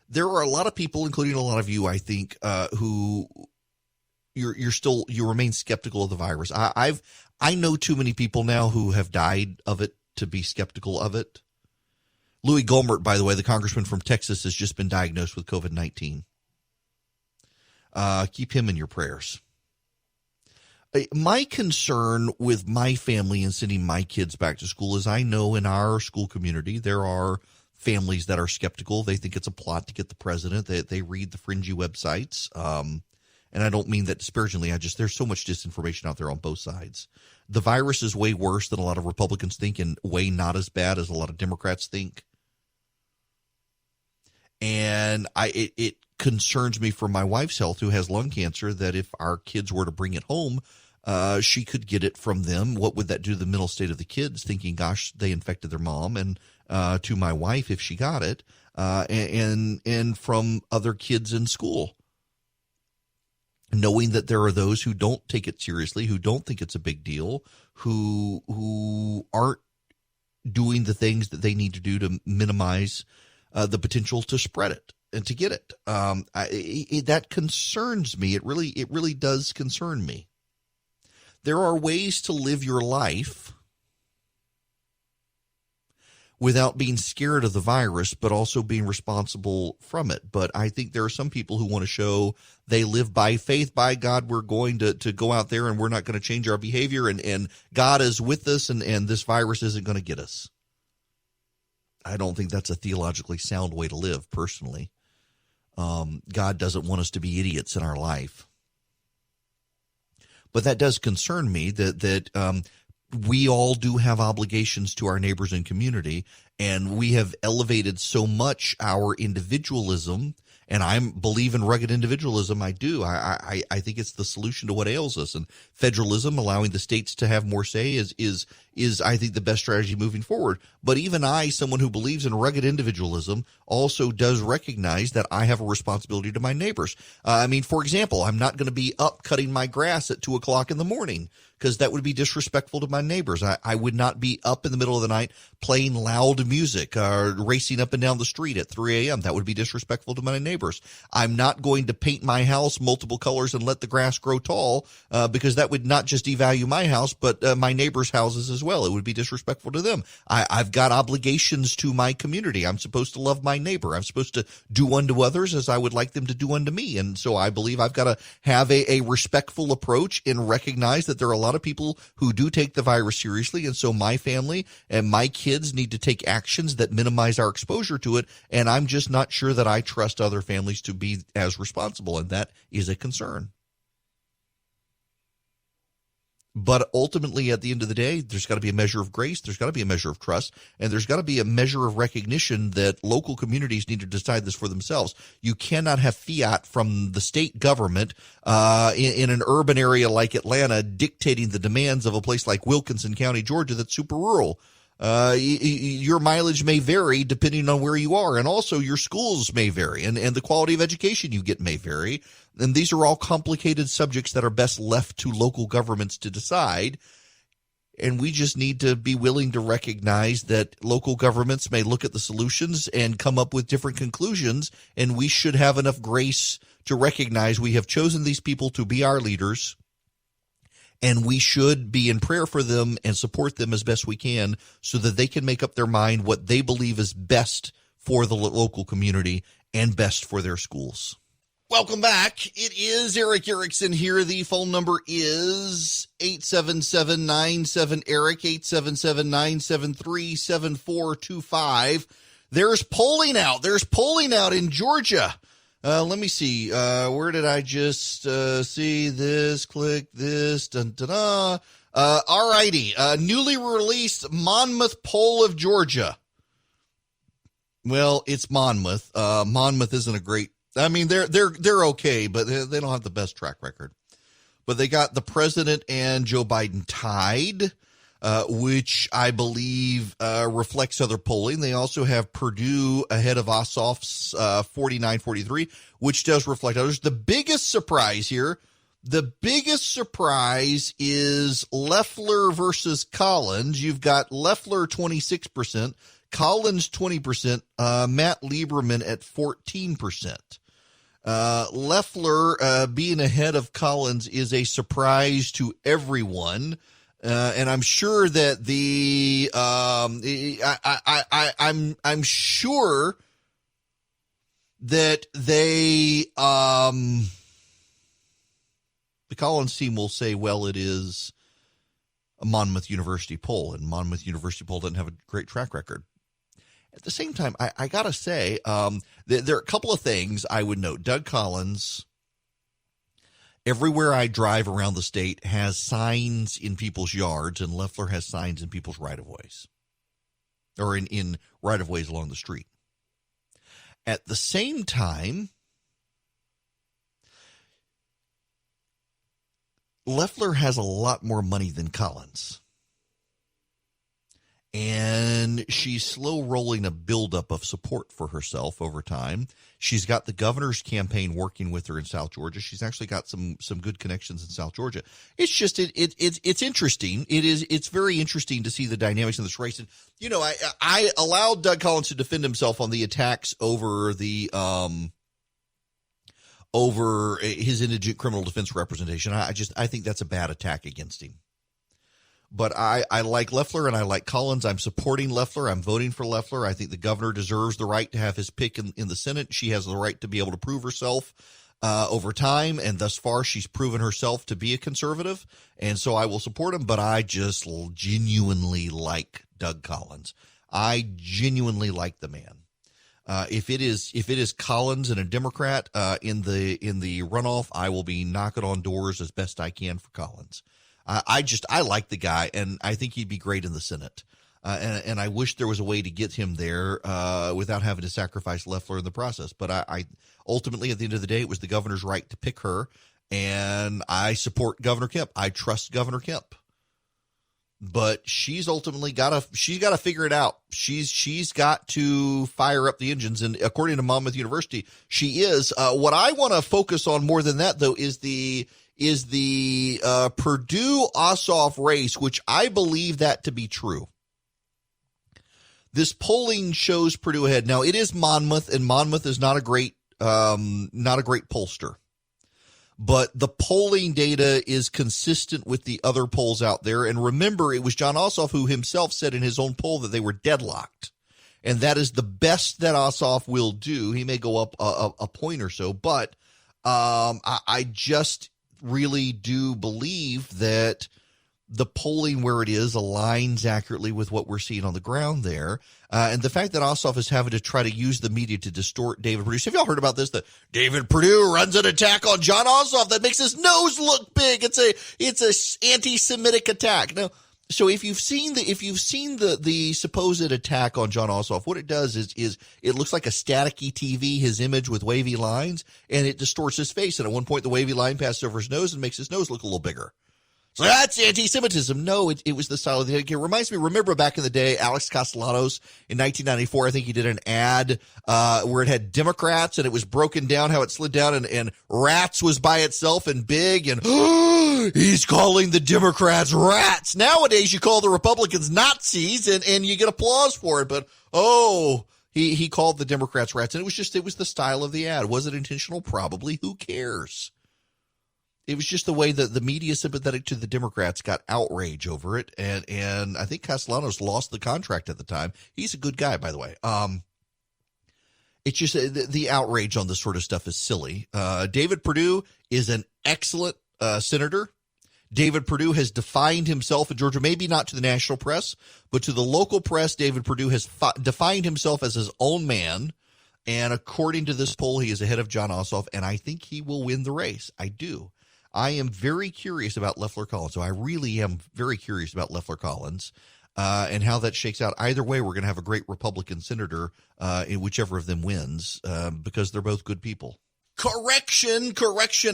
There are a lot of people, including a lot of you, I think, who you remain skeptical of the virus. I know too many people now who have died of it to be skeptical of it. Louis Gohmert, by the way, the congressman from Texas, has just been diagnosed with COVID-19. Keep him in your prayers. My concern with my family and sending my kids back to school is I know in our school community there are families that are skeptical. They think it's a plot to get the president. They read the fringy websites. And I don't mean that disparagingly. There's so much disinformation out there on both sides. The virus is way worse than a lot of Republicans think and way not as bad as a lot of Democrats think. And it concerns me for my wife's health, who has lung cancer, that if our kids were to bring it home, she could get it from them. What would that do to the mental state of the kids, thinking, gosh, they infected their mom, and to my wife if she got it, and from other kids in school. Knowing that there are those who don't take it seriously, who don't think it's a big deal, who aren't doing the things that they need to do to minimize the potential to spread it and to get it. That concerns me. It really does concern me. There are ways to live your life without being scared of the virus, but also being responsible from it. But I think there are some people who want to show they live by faith. By God, we're going to go out there and we're not going to change our behavior, and God is with us, and this virus isn't going to get us. I don't think that's a theologically sound way to live, personally. God doesn't want us to be idiots in our life. But that does concern me that we all do have obligations to our neighbors and community, and we have elevated so much our individualism, and I believe in rugged individualism. I do. I think it's the solution to what ails us, and federalism, allowing the states to have more say, is I think the best strategy moving forward. But even I, someone who believes in rugged individualism, also does recognize that I have a responsibility to my neighbors. I mean, for example, I'm not going to be up cutting my grass at 2:00 in the morning, because that would be disrespectful to my neighbors. I would not be up in the middle of the night playing loud music or racing up and down the street at 3 a.m. That would be disrespectful to my neighbors. I'm not going to paint my house multiple colors and let the grass grow tall, because that would not just devalue my house, but my neighbors' houses as well. It would be disrespectful to them. I've got obligations to my community. I'm supposed to love my neighbor. I'm supposed to do unto others as I would like them to do unto me. And so I believe I've got to have a respectful approach and recognize that there are a lot of people who do take the virus seriously. And so my family and my kids need to take actions that minimize our exposure to it. And I'm just not sure that I trust other families to be as responsible. And that is a concern. But ultimately, at the end of the day, there's got to be a measure of grace, there's got to be a measure of trust, and there's got to be a measure of recognition that local communities need to decide this for themselves. You cannot have fiat from the state government in an urban area like Atlanta dictating the demands of a place like Wilkinson County, Georgia, that's super rural. Your mileage may vary depending on where you are, and also your schools may vary, and the quality of education you get may vary. And these are all complicated subjects that are best left to local governments to decide. And we just need to be willing to recognize that local governments may look at the solutions and come up with different conclusions, and we should have enough grace to recognize we have chosen these people to be our leaders, and we should be in prayer for them and support them as best we can so that they can make up their mind what they believe is best for the local community and best for their schools. Welcome back. It is Eric Erickson here. The phone number is 877-97-ERIC, 877-973-7425. There's polling out. There's polling out in Georgia. Let me see. Where did I just see this? Click this. Dun-dun-dun. All righty. Newly released Monmouth poll of Georgia. Well, it's Monmouth. Monmouth isn't a great. I mean, they're okay, but they don't have the best track record. But they got the president and Joe Biden tied, which I believe reflects other polling. They also have Purdue ahead of Ossoff's 49-43, which does reflect others. The biggest surprise here, is Lefleur versus Collins. You've got Lefleur 26%, Collins 20%, Matt Lieberman at 14%. Lefleur being ahead of Collins is a surprise to everyone. And I'm sure that I'm sure that the Collins team will say, well, it is a Monmouth University poll, and Monmouth University poll doesn't have a great track record. At the same time, I got to say, there are a couple of things I would note. Doug Collins, everywhere I drive around the state, has signs in people's yards, and Lefleur has signs in people's right-of-ways, or in right-of-ways along the street. At the same time, Lefleur has a lot more money than Collins. And she's slow rolling a buildup of support for herself over time. She's got the governor's campaign working with her in South Georgia. She's actually got some good connections in South Georgia. It's just it's interesting. It's very interesting to see the dynamics of this race. And you know, I allowed Doug Collins to defend himself on the attacks over his indigent criminal defense representation. I think that's a bad attack against him. But I like Lefleur and I like Collins. I'm supporting Lefleur. I'm voting for Lefleur. I think the governor deserves the right to have his pick in the Senate. She has the right to be able to prove herself over time, and thus far she's proven herself to be a conservative, and so I will support him. But I just genuinely like Doug Collins. I genuinely like the man. If it is Collins and a Democrat in the runoff, I will be knocking on doors as best I can for Collins. I like the guy, and I think he'd be great in the Senate. And I wish there was a way to get him there without having to sacrifice Lefleur in the process. But I ultimately, at the end of the day, it was the governor's right to pick her, and I support Governor Kemp. I trust Governor Kemp. But she's ultimately got to figure it out. She's got to fire up the engines, and according to Monmouth University, she is. What I want to focus on more than that, though, is the Purdue Ossoff race, which I believe that to be true. This polling shows Purdue ahead. Now, it is Monmouth, and Monmouth is not a great pollster. But the polling data is consistent with the other polls out there. And remember, it was John Ossoff who himself said in his own poll that they were deadlocked. And that is the best that Ossoff will do. He may go up a point or so, but I just really do believe that the polling where it is aligns accurately with what we're seeing on the ground there. And the fact that Ossoff is having to try to use the media to distort David Perdue. Have y'all heard about this? That David Perdue runs an attack on John Ossoff that makes his nose look big. It's a anti-Semitic attack. Now, so if you've seen the supposed attack on John Ossoff, what it does is it looks like a staticky TV, his image with wavy lines, and it distorts his face. And at one point, the wavy line passes over his nose and makes his nose look a little bigger. So that's anti-Semitism. No, it was the style of the It reminds me, remember back in the day, Alex Castellanos in 1994, I think he did an ad where it had Democrats and it was broken down how it slid down and rats was by itself and big and he's calling the Democrats rats. Nowadays you call the Republicans Nazis and you get applause for it, but he called the Democrats rats, and it was the style of the ad. Was it intentional? Probably. Who cares? It was just the way that the media sympathetic to the Democrats got outrage over it, and I think Castellanos lost the contract at the time. He's a good guy, by the way. It's just the outrage on this sort of stuff is silly. David Perdue is an excellent senator. David Perdue has defined himself in Georgia, maybe not to the national press, but to the local press. David Perdue has defined himself as his own man. And according to this poll, he is ahead of John Ossoff, and I think he will win the race. I do. I am very curious about Lefleur Collins. So I really am very curious about Lefleur Collins and how that shakes out. Either way, we're going to have a great Republican senator in whichever of them wins because they're both good people. Correction.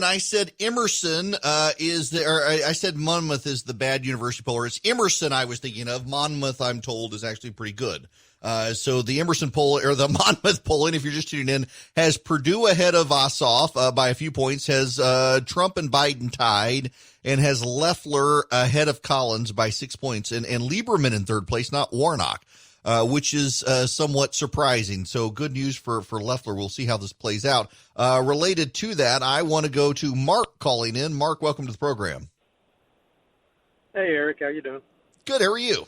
I said Emerson I said Monmouth is the bad university poller. It's Emerson I was thinking of. Monmouth, I'm told, is actually pretty good. So the Emerson poll or the Monmouth polling, if you're just tuning in, has Purdue ahead of Ossoff by a few points, has Trump and Biden tied, and has Lefleur ahead of Collins by 6 points, and Lieberman in third place, not Warnock, which is somewhat surprising. So good news for Lefleur. We'll see how this plays out. Related to that, I want to go to Mark calling in. Mark, welcome to the program. Hey, Eric. How you doing? Good. How are you?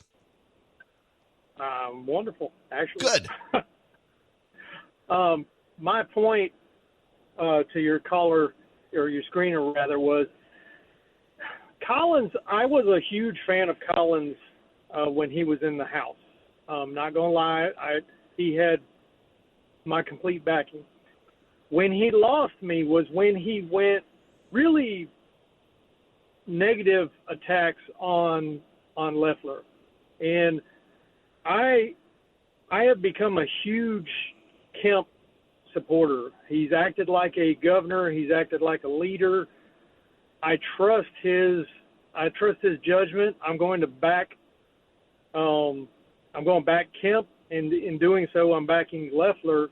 Wonderful, actually. Good. My point to your caller, or your screener rather, was Collins. I was a huge fan of Collins when he was in the House. Not going to lie, he had my complete backing. When he lost me was when he went really negative attacks on Lefleur. And I have become a huge Kemp supporter. He's acted like a governor. He's acted like a leader. I trust his judgment. I'm going to back Kemp, and in doing so, I'm backing Lefleur.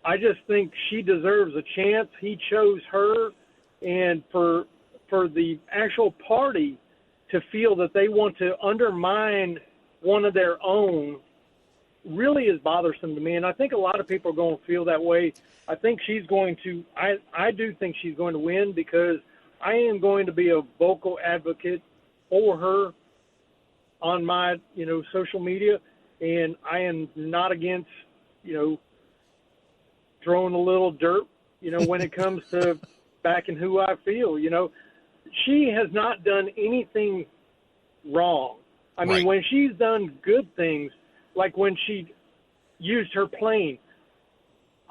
I just think she deserves a chance. He chose her, and for the actual party to feel that they want to undermine one of their own really is bothersome to me, and I think a lot of people are going to feel that way. I think she's going to I do think she's going to win because I am going to be a vocal advocate for her on my, social media, and I am not against, throwing a little dirt, when it comes to backing who I feel. She has not done anything wrong. I mean, when she's done good things, like when she used her plane,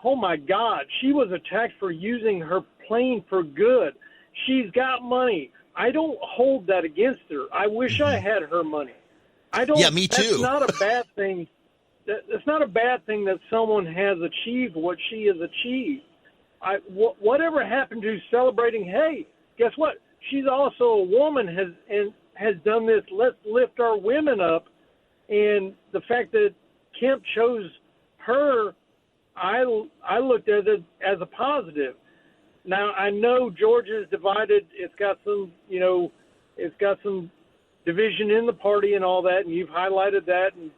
oh my God, she was attacked for using her plane for good. She's got money. I don't hold that against her. I wish I had her money. I don't. Yeah, me too. That's not a bad thing. It's not a bad thing that someone has achieved what she has achieved. Whatever happened to celebrating? Hey, guess what? She's also a woman, has done this. Let's lift our women up. And the fact that Kemp chose her, I looked at it as a positive. Now, I know Georgia's divided. It's got some, it's got some division in the party and all that, and you've highlighted that. And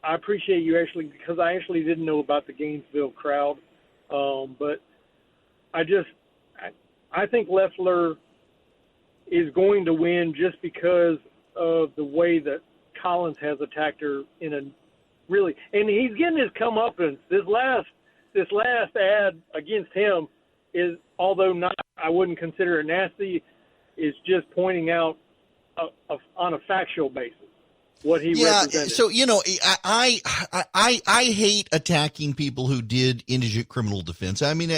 I appreciate you because I actually didn't know about the Gainesville crowd. But I think Lefleur is going to win just because of the way that Collins has attacked her in a really, and he's getting his comeuppance. This last ad against him is, although not, I wouldn't consider it nasty, is just pointing out on a factual basis what he represented. So I hate attacking people who did indigent criminal defense. I mean,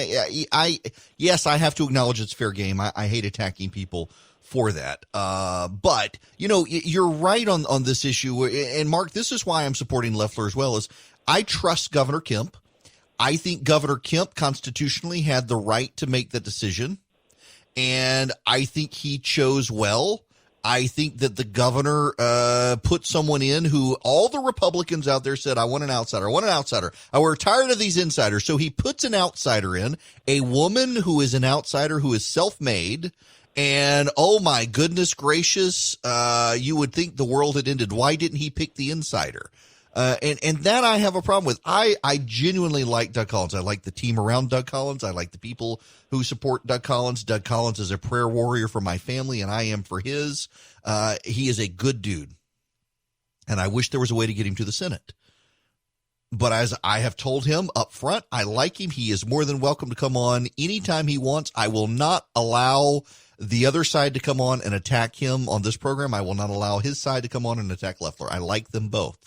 yes, I have to acknowledge it's fair game. I hate attacking people for that. But you're right on this issue. And Mark, this is why I'm supporting Lefleur as well. Is I trust Governor Kemp. I think Governor Kemp constitutionally had the right to make the decision, and I think he chose well. I think that the governor put someone in who all the Republicans out there said, I want an outsider. I want an outsider. We're tired of these insiders. So he puts an outsider in, a woman who is an outsider, who is self-made. And, oh, my goodness gracious, you would think the world had ended. Why didn't he pick the insider? And that I have a problem with. I genuinely like Doug Collins. I like the team around Doug Collins. I like the people who support Doug Collins. Doug Collins is a prayer warrior for my family, and I am for his. He is a good dude, and I wish there was a way to get him to the Senate. But as I have told him up front, I like him. He is more than welcome to come on anytime he wants. I will not allow the other side to come on and attack him on this program. I will not allow his side to come on and attack Lefleur. I like them both.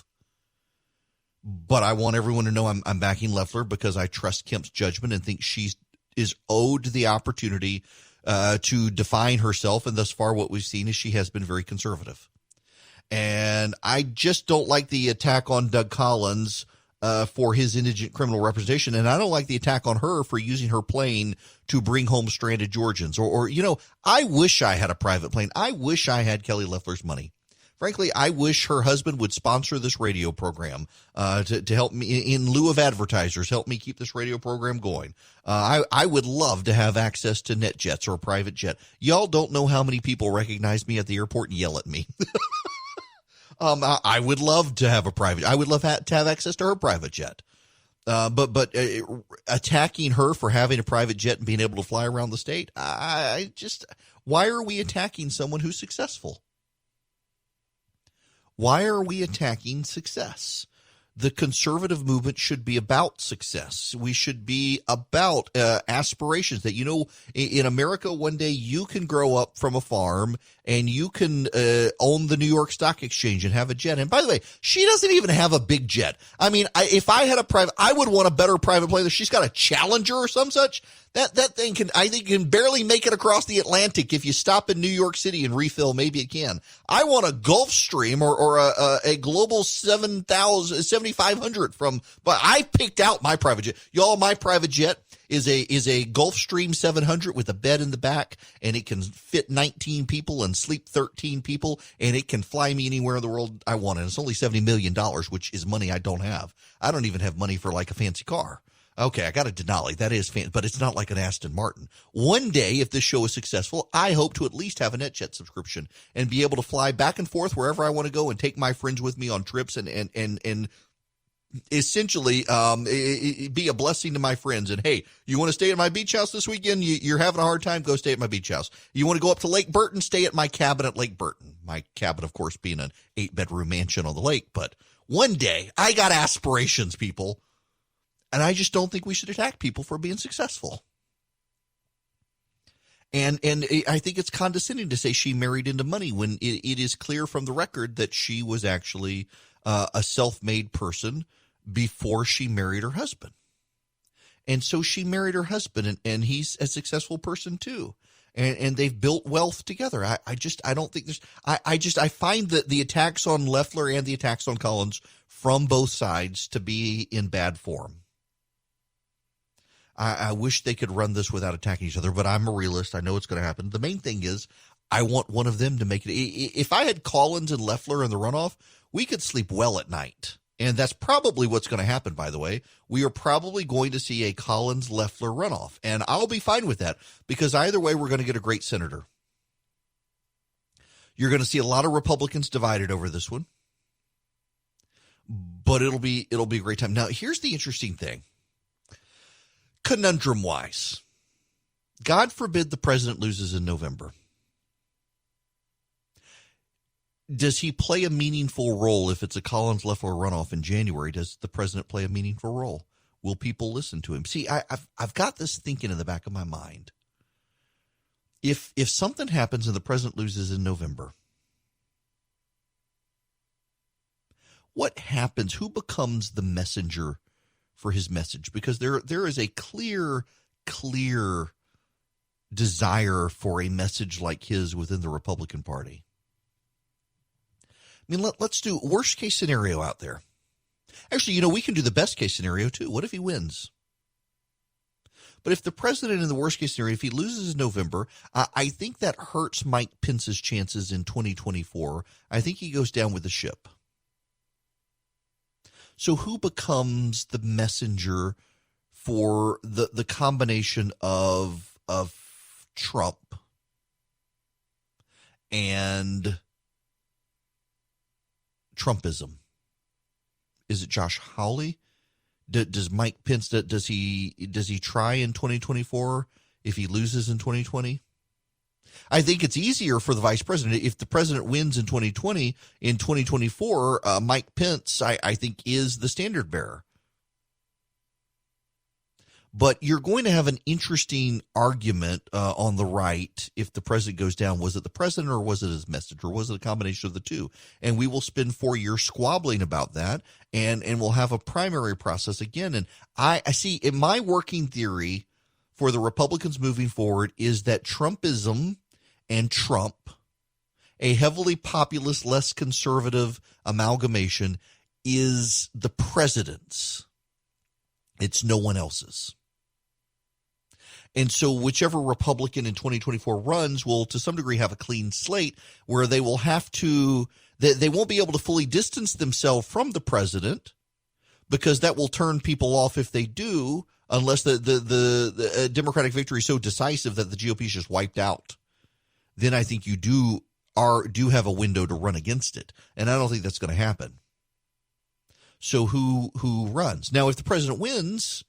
But I want everyone to know I'm backing Lefleur because I trust Kemp's judgment and think she is owed the opportunity to define herself. And thus far, what we've seen is she has been very conservative. And I just don't like the attack on Doug Collins for his indigent criminal representation. And I don't like the attack on her for using her plane to bring home stranded Georgians. Or I wish I had a private plane. I wish I had Kelly Leffler's money. Frankly, I wish her husband would sponsor this radio program to help me, in lieu of advertisers, help me keep this radio program going. I would love to have access to net jets or a private jet. Y'all don't know how many people recognize me at the airport and yell at me. I would love to have a private. I would love to have access to her private jet. But attacking her for having a private jet and being able to fly around the state, why are we attacking someone who's successful? Why are we attacking success? The conservative movement should be about success. We should be about aspirations that, in America, one day you can grow up from a farm and you can own the New York Stock Exchange and have a jet. And by the way, she doesn't even have a big jet. I mean, if I had a private, I would want a better private plane. She's got a Challenger or some such. That thing can barely make it across the Atlantic. If you stop in New York City and refill, maybe it can. I want a Gulfstream or a Global 7500 but I picked out my private jet. Y'all, my private jet is a Gulfstream 700 with a bed in the back, and it can fit 19 people and sleep 13 people, and it can fly me anywhere in the world I want. And it's only $70 million, which is money I don't have. I don't even have money for like a fancy car. Okay, I got a Denali. That is fancy, but it's not like an Aston Martin. One day, if this show is successful, I hope to at least have a NetJet subscription and be able to fly back and forth wherever I want to go and take my friends with me on trips and essentially be a blessing to my friends. And hey, you want to stay at my beach house this weekend? You're having a hard time? Go stay at my beach house. You want to go up to Lake Burton? Stay at my cabin at Lake Burton. My cabin, of course, being an 8-bedroom mansion on the lake. But one day, I got aspirations, people. And I just don't think we should attack people for being successful. And I think it's condescending to say she married into money when it is clear from the record that she was actually a self-made person before she married her husband. And so she married her husband, and he's a successful person too. And they've built wealth together. I don't think there's, I find that the attacks on Lefleur and the attacks on Collins from both sides to be in bad form. I wish they could run this without attacking each other, but I'm a realist. I know it's going to happen. The main thing is I want one of them to make it. If I had Collins and Lefleur in the runoff, we could sleep well at night. And that's probably what's going to happen, by the way. We are probably going to see a Collins-Lefleur runoff. And I'll be fine with that because either way, we're going to get a great senator. You're going to see a lot of Republicans divided over this one. But it'll be a great time. Now, here's the interesting thing. Conundrum-wise, God forbid the president loses in November. Does he play a meaningful role if it's a Collins-Lefleur runoff in January? Does the president play a meaningful role? Will people listen to him? See, I've got this thinking in the back of my mind. If something happens and the president loses in November, what happens? Who becomes the messenger for his message? Because there is a clear desire for a message like his within the Republican Party. I mean, let's do worst case scenario out there. Actually, we can do the best case scenario too. What if he wins? But if the president in the worst case scenario, if he loses in November, I think that hurts Mike Pence's chances in 2024. I think he goes down with the ship. So who becomes the messenger for the combination of Trump and Trumpism? Is it Josh Hawley? Does Mike Pence, does he try in 2024 if he loses in 2020? I think it's easier for the vice president. If the president wins in 2020, in 2024, Mike Pence, I think, is the standard bearer. But you're going to have an interesting argument on the right if the president goes down. Was it the president or was it his message or was it a combination of the two? And we will spend 4 years squabbling about that, and we'll have a primary process again. And I see in my working theory for the Republicans moving forward is that Trumpism and Trump, a heavily populist, less conservative amalgamation, is the president's. It's no one else's. And so whichever Republican in 2024 runs will, to some degree, have a clean slate where they will have to, they won't be able to fully distance themselves from the president because that will turn people off if they do, unless the Democratic victory is so decisive that the GOP is just wiped out. Then I think you do have a window to run against it. And I don't think that's going to happen. So who runs? Now, if the president wins,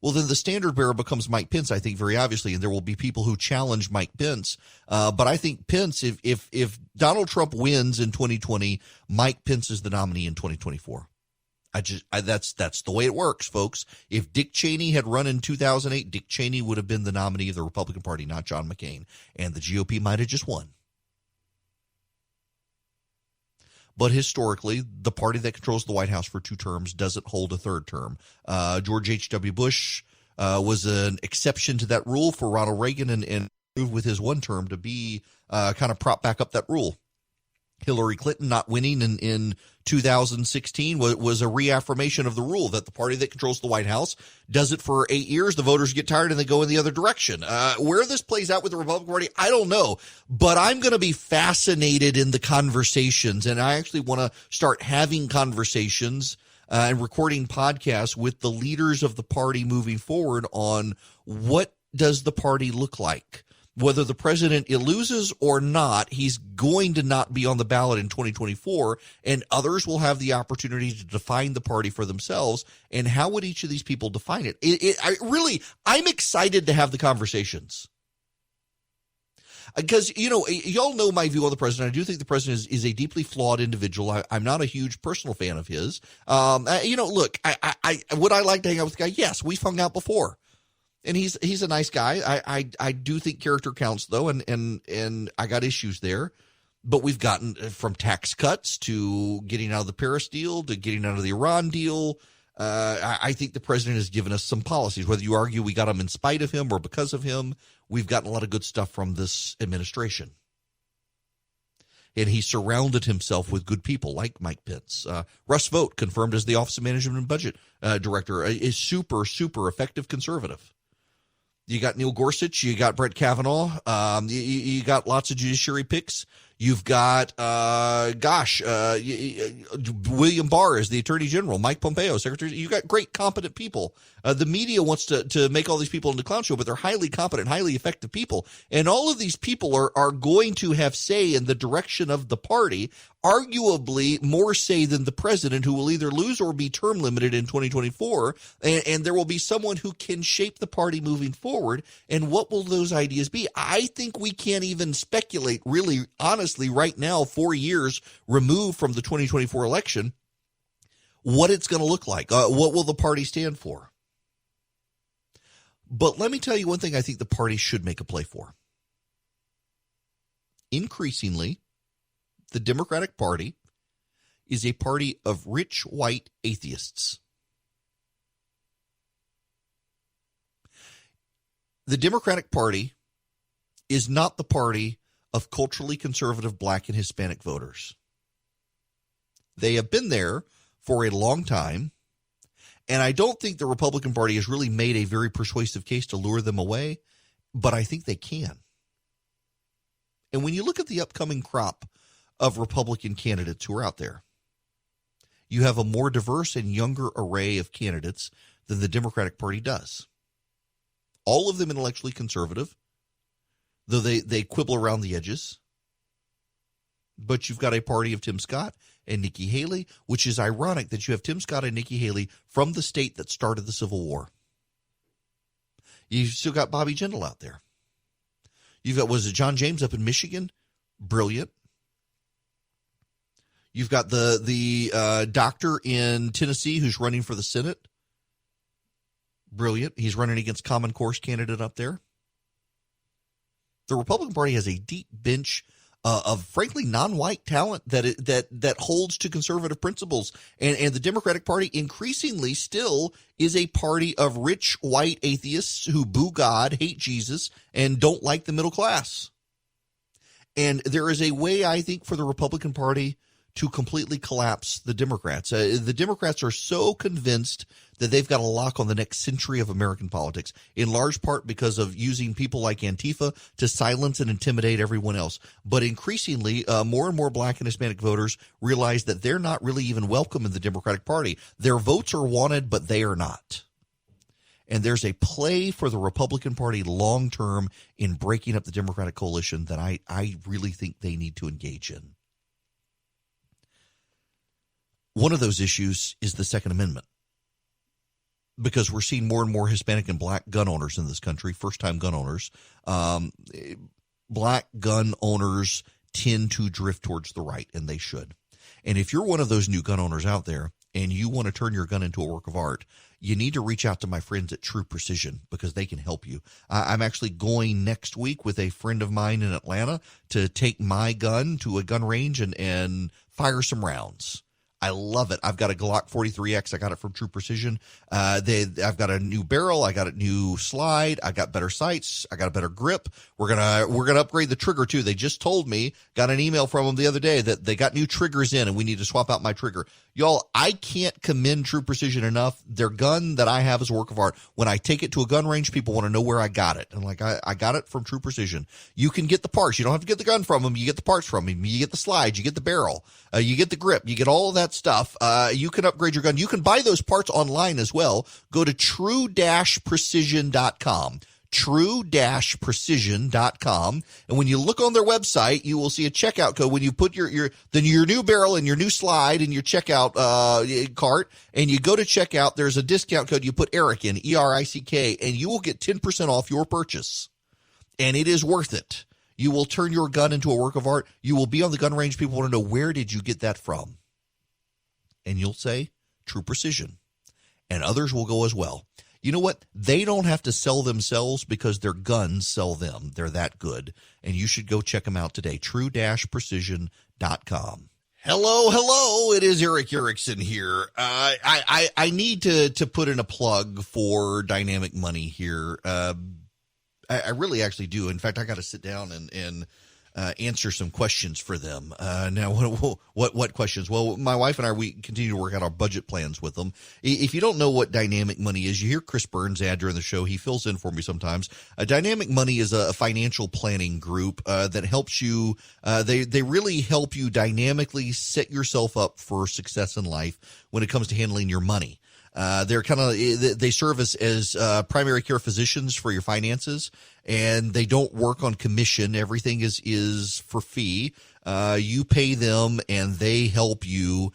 well, then the standard bearer becomes Mike Pence, I think, very obviously, and there will be people who challenge Mike Pence. But I think Pence, if Donald Trump wins in 2020, Mike Pence is the nominee in 2024. That's the way it works, folks. If Dick Cheney had run in 2008, Dick Cheney would have been the nominee of the Republican Party, not John McCain, and the GOP might have just won. But historically, the party that controls the White House for 2 terms doesn't hold a third term. George H.W. Bush was an exception to that rule for Ronald Reagan and moved with his 1 term to be kind of prop back up that rule. Hillary Clinton not winning in 2016 was a reaffirmation of the rule that the party that controls the White House does it for 8 years. The voters get tired and they go in the other direction. Where this plays out with the Republican Party, I don't know. But I'm going to be fascinated in the conversations. And I actually want to start having conversations and recording podcasts with the leaders of the party moving forward on what does the party look like. Whether the president loses or not, he's going to not be on the ballot in 2024, and others will have the opportunity to define the party for themselves. And how would each of these people define it? I'm excited to have the conversations. Because, y'all know my view on the president. I do think the president is a deeply flawed individual. I'm not a huge personal fan of his. Look, would I like to hang out with the guy? Yes, we've hung out before. And he's a nice guy. I do think character counts, though, and I got issues there. But we've gotten from tax cuts to getting out of the Paris deal to getting out of the Iran deal. I think the president has given us some policies. Whether you argue we got them in spite of him or because of him, we've gotten a lot of good stuff from this administration. And he surrounded himself with good people like Mike Pence. Russ Vought, confirmed as the Office of Management and Budget Director, is super, super effective conservative. You got Neil Gorsuch. You got Brett Kavanaugh. You got lots of judiciary picks. You've got, William Barr as the Attorney General, Mike Pompeo, Secretary. You got great, competent people. The media wants to make all these people into clown show, but they're highly competent, highly effective people. And all of these people are going to have say in the direction of the party, arguably more say than the president, who will either lose or be term limited in 2024. And there will be someone who can shape the party moving forward. And what will those ideas be? I think we can't even speculate, really, honestly, right now, 4 years removed from the 2024 election, what it's going to look like. What will the party stand for? But let me tell you one thing I think the party should make a play for. Increasingly, the Democratic Party is a party of rich white atheists. The Democratic Party is not the party of culturally conservative black and Hispanic voters. They have been there for a long time, and I don't think the Republican Party has really made a very persuasive case to lure them away, but I think they can. And when you look at the upcoming crop of Republican candidates who are out there, you have a more diverse and younger array of candidates than the Democratic Party does. All of them intellectually conservative, though they quibble around the edges. But you've got a party of Tim Scott and Nikki Haley, which is ironic that you have Tim Scott and Nikki Haley from the state that started the Civil War. You've still got Bobby Jindal out there. You've got, was it John James up in Michigan? Brilliant. You've got the doctor in Tennessee who's running for the Senate. Brilliant. He's running against Common Course candidate up there. The Republican Party has a deep bench of frankly non-white talent that holds to conservative principles, and the Democratic Party increasingly still is a party of rich white atheists who boo God, hate Jesus, and don't like the middle class. And there is a way, I think, for the Republican Party to completely collapse the Democrats. The Democrats are so convinced that they've got a lock on the next century of American politics, in large part because of using people like Antifa to silence and intimidate everyone else. But increasingly, more and more black and Hispanic voters realize that they're not really even welcome in the Democratic Party. Their votes are wanted, but they are not. And there's a play for the Republican Party long term in breaking up the Democratic coalition that I really think they need to engage in. One of those issues is the Second Amendment, because we're seeing more and more Hispanic and black gun owners in this country, first-time gun owners. Black gun owners tend to drift towards the right, and they should. And if you're one of those new gun owners out there and you want to turn your gun into a work of art, you need to reach out to my friends at True Precision, because they can help you. I'm actually going next week with a friend of mine in Atlanta to take my gun to a gun range and fire some rounds. I love it. I've got a Glock 43X. I got it from True Precision. I've got a new barrel. I got a new slide. I got better sights. I got a better grip. We're gonna upgrade the trigger too. They just told me, got an email from them the other day, that they got new triggers in and we need to swap out my trigger. Y'all, I can't commend True Precision enough. Their gun that I have is a work of art. When I take it to a gun range, people want to know where I got it. And I got it from True Precision. You can get the parts. You don't have to get the gun from them. You get the parts from them. You get the slides. You get the barrel. You get the grip. You get all of that stuff. You can upgrade your gun. You can buy those parts online as well. Go to true-precision.com. true-precision.com. And when you look on their website, you will see a checkout code. When you put your new barrel and your new slide in your checkout cart, and you go to checkout, there's a discount code. You put Eric in, ERICK, and you will get 10% off your purchase. And it is worth it. You will turn your gun into a work of art. You will be on the gun range. People want to know, where did you get that from? And you'll say, True Precision. And others will go as well. You know what? They don't have to sell themselves because their guns sell them. They're that good. And you should go check them out today. True-precision.com. Hello. It is Eric Erickson here. I need to put in a plug for Dynamic Money here. I really actually do. In fact, I got to sit down and answer some questions for them. Now, what questions? Well, my wife and I, we continue to work out our budget plans with them. If you don't know what Dynamic Money is, you hear Chris Burns' ad during the show. He fills in for me sometimes. Dynamic Money is a financial planning group that helps you. They really help you dynamically set yourself up for success in life when it comes to handling your money. They serve as primary care physicians for your finances, and they don't work on commission. Everything is for fee. You pay them and they help you.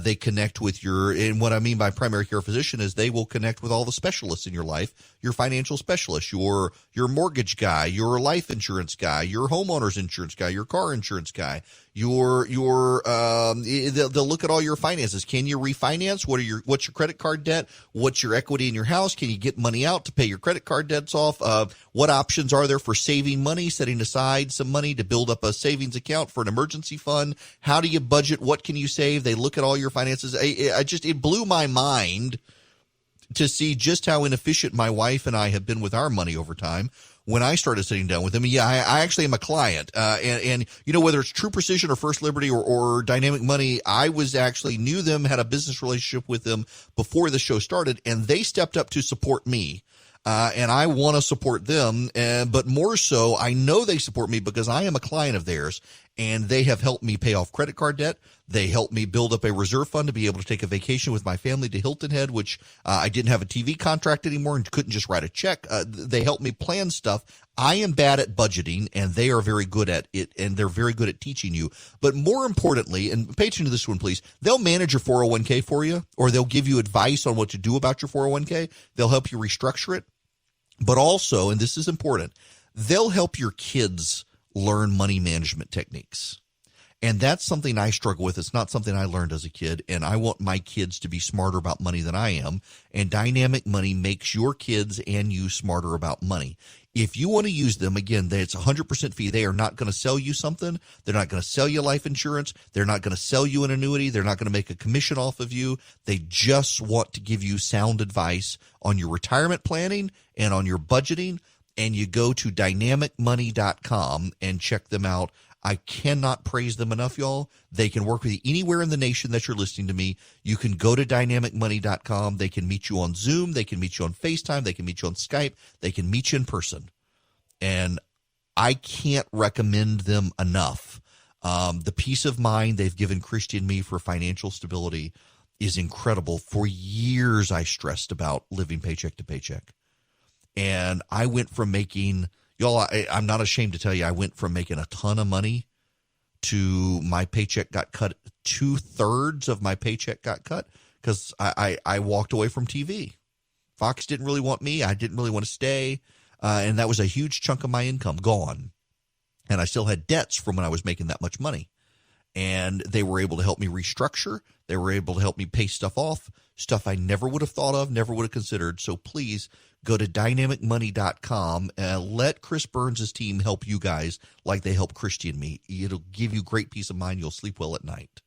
They connect with and what I mean by primary care physician is they will connect with all the specialists in your life, your financial specialist, your mortgage guy, your life insurance guy, your homeowner's insurance guy, your car insurance guy, they'll look at all your finances. Can you refinance? What's your credit card debt? What's your equity in your house? Can you get money out to pay your credit card debts off? What options are there for saving money, setting aside some money to build up a savings account for an emergency fund? How do you budget? What can you save? They look at all your finances. It blew my mind to see just how inefficient my wife and I have been with our money over time. When I started sitting down with them, I actually am a client. And you know, whether it's True Precision or First Liberty or Dynamic Money, I knew them, had a business relationship with them before the show started, and they stepped up to support me. And I want to support them, but more so, I know they support me because I am a client of theirs, and they have helped me pay off credit card debt. They helped me build up a reserve fund to be able to take a vacation with my family to Hilton Head, which I didn't have a TV contract anymore and couldn't just write a check. They helped me plan stuff. I am bad at budgeting, and they are very good at it, and they're very good at teaching you. But more importantly, and pay attention to this one, please, they'll manage your 401k for you, or they'll give you advice on what to do about your 401k. They'll help you restructure it. But also, and this is important, they'll help your kids learn money management techniques. And that's something I struggle with. It's not something I learned as a kid, and I want my kids to be smarter about money than I am. And Dynamic Money makes your kids and you smarter about money. If you want to use them, again, it's 100% fee. They are not going to sell you something. They're not going to sell you life insurance. They're not going to sell you an annuity. They're not going to make a commission off of you. They just want to give you sound advice on your retirement planning and on your budgeting. And you go to dynamicmoney.com and check them out. I cannot praise them enough, y'all. They can work with you anywhere in the nation that you're listening to me. You can go to dynamicmoney.com. They can meet you on Zoom. They can meet you on FaceTime. They can meet you on Skype. They can meet you in person. And I can't recommend them enough. The peace of mind they've given Christy and me for financial stability is incredible. For years, I stressed about living paycheck to paycheck. And I went from making... Y'all, I'm not ashamed to tell you, I went from making a ton of money to my paycheck got cut. 2/3 of my paycheck got cut because I walked away from TV. Fox didn't really want me. I didn't really want to stay. And that was a huge chunk of my income gone. And I still had debts from when I was making that much money. And they were able to help me restructure. They were able to help me pay stuff off, stuff I never would have thought of, never would have considered. So please go to dynamicmoney.com and let Chris Burns' team help you guys like they help Christy and me. It'll give you great peace of mind. You'll sleep well at night.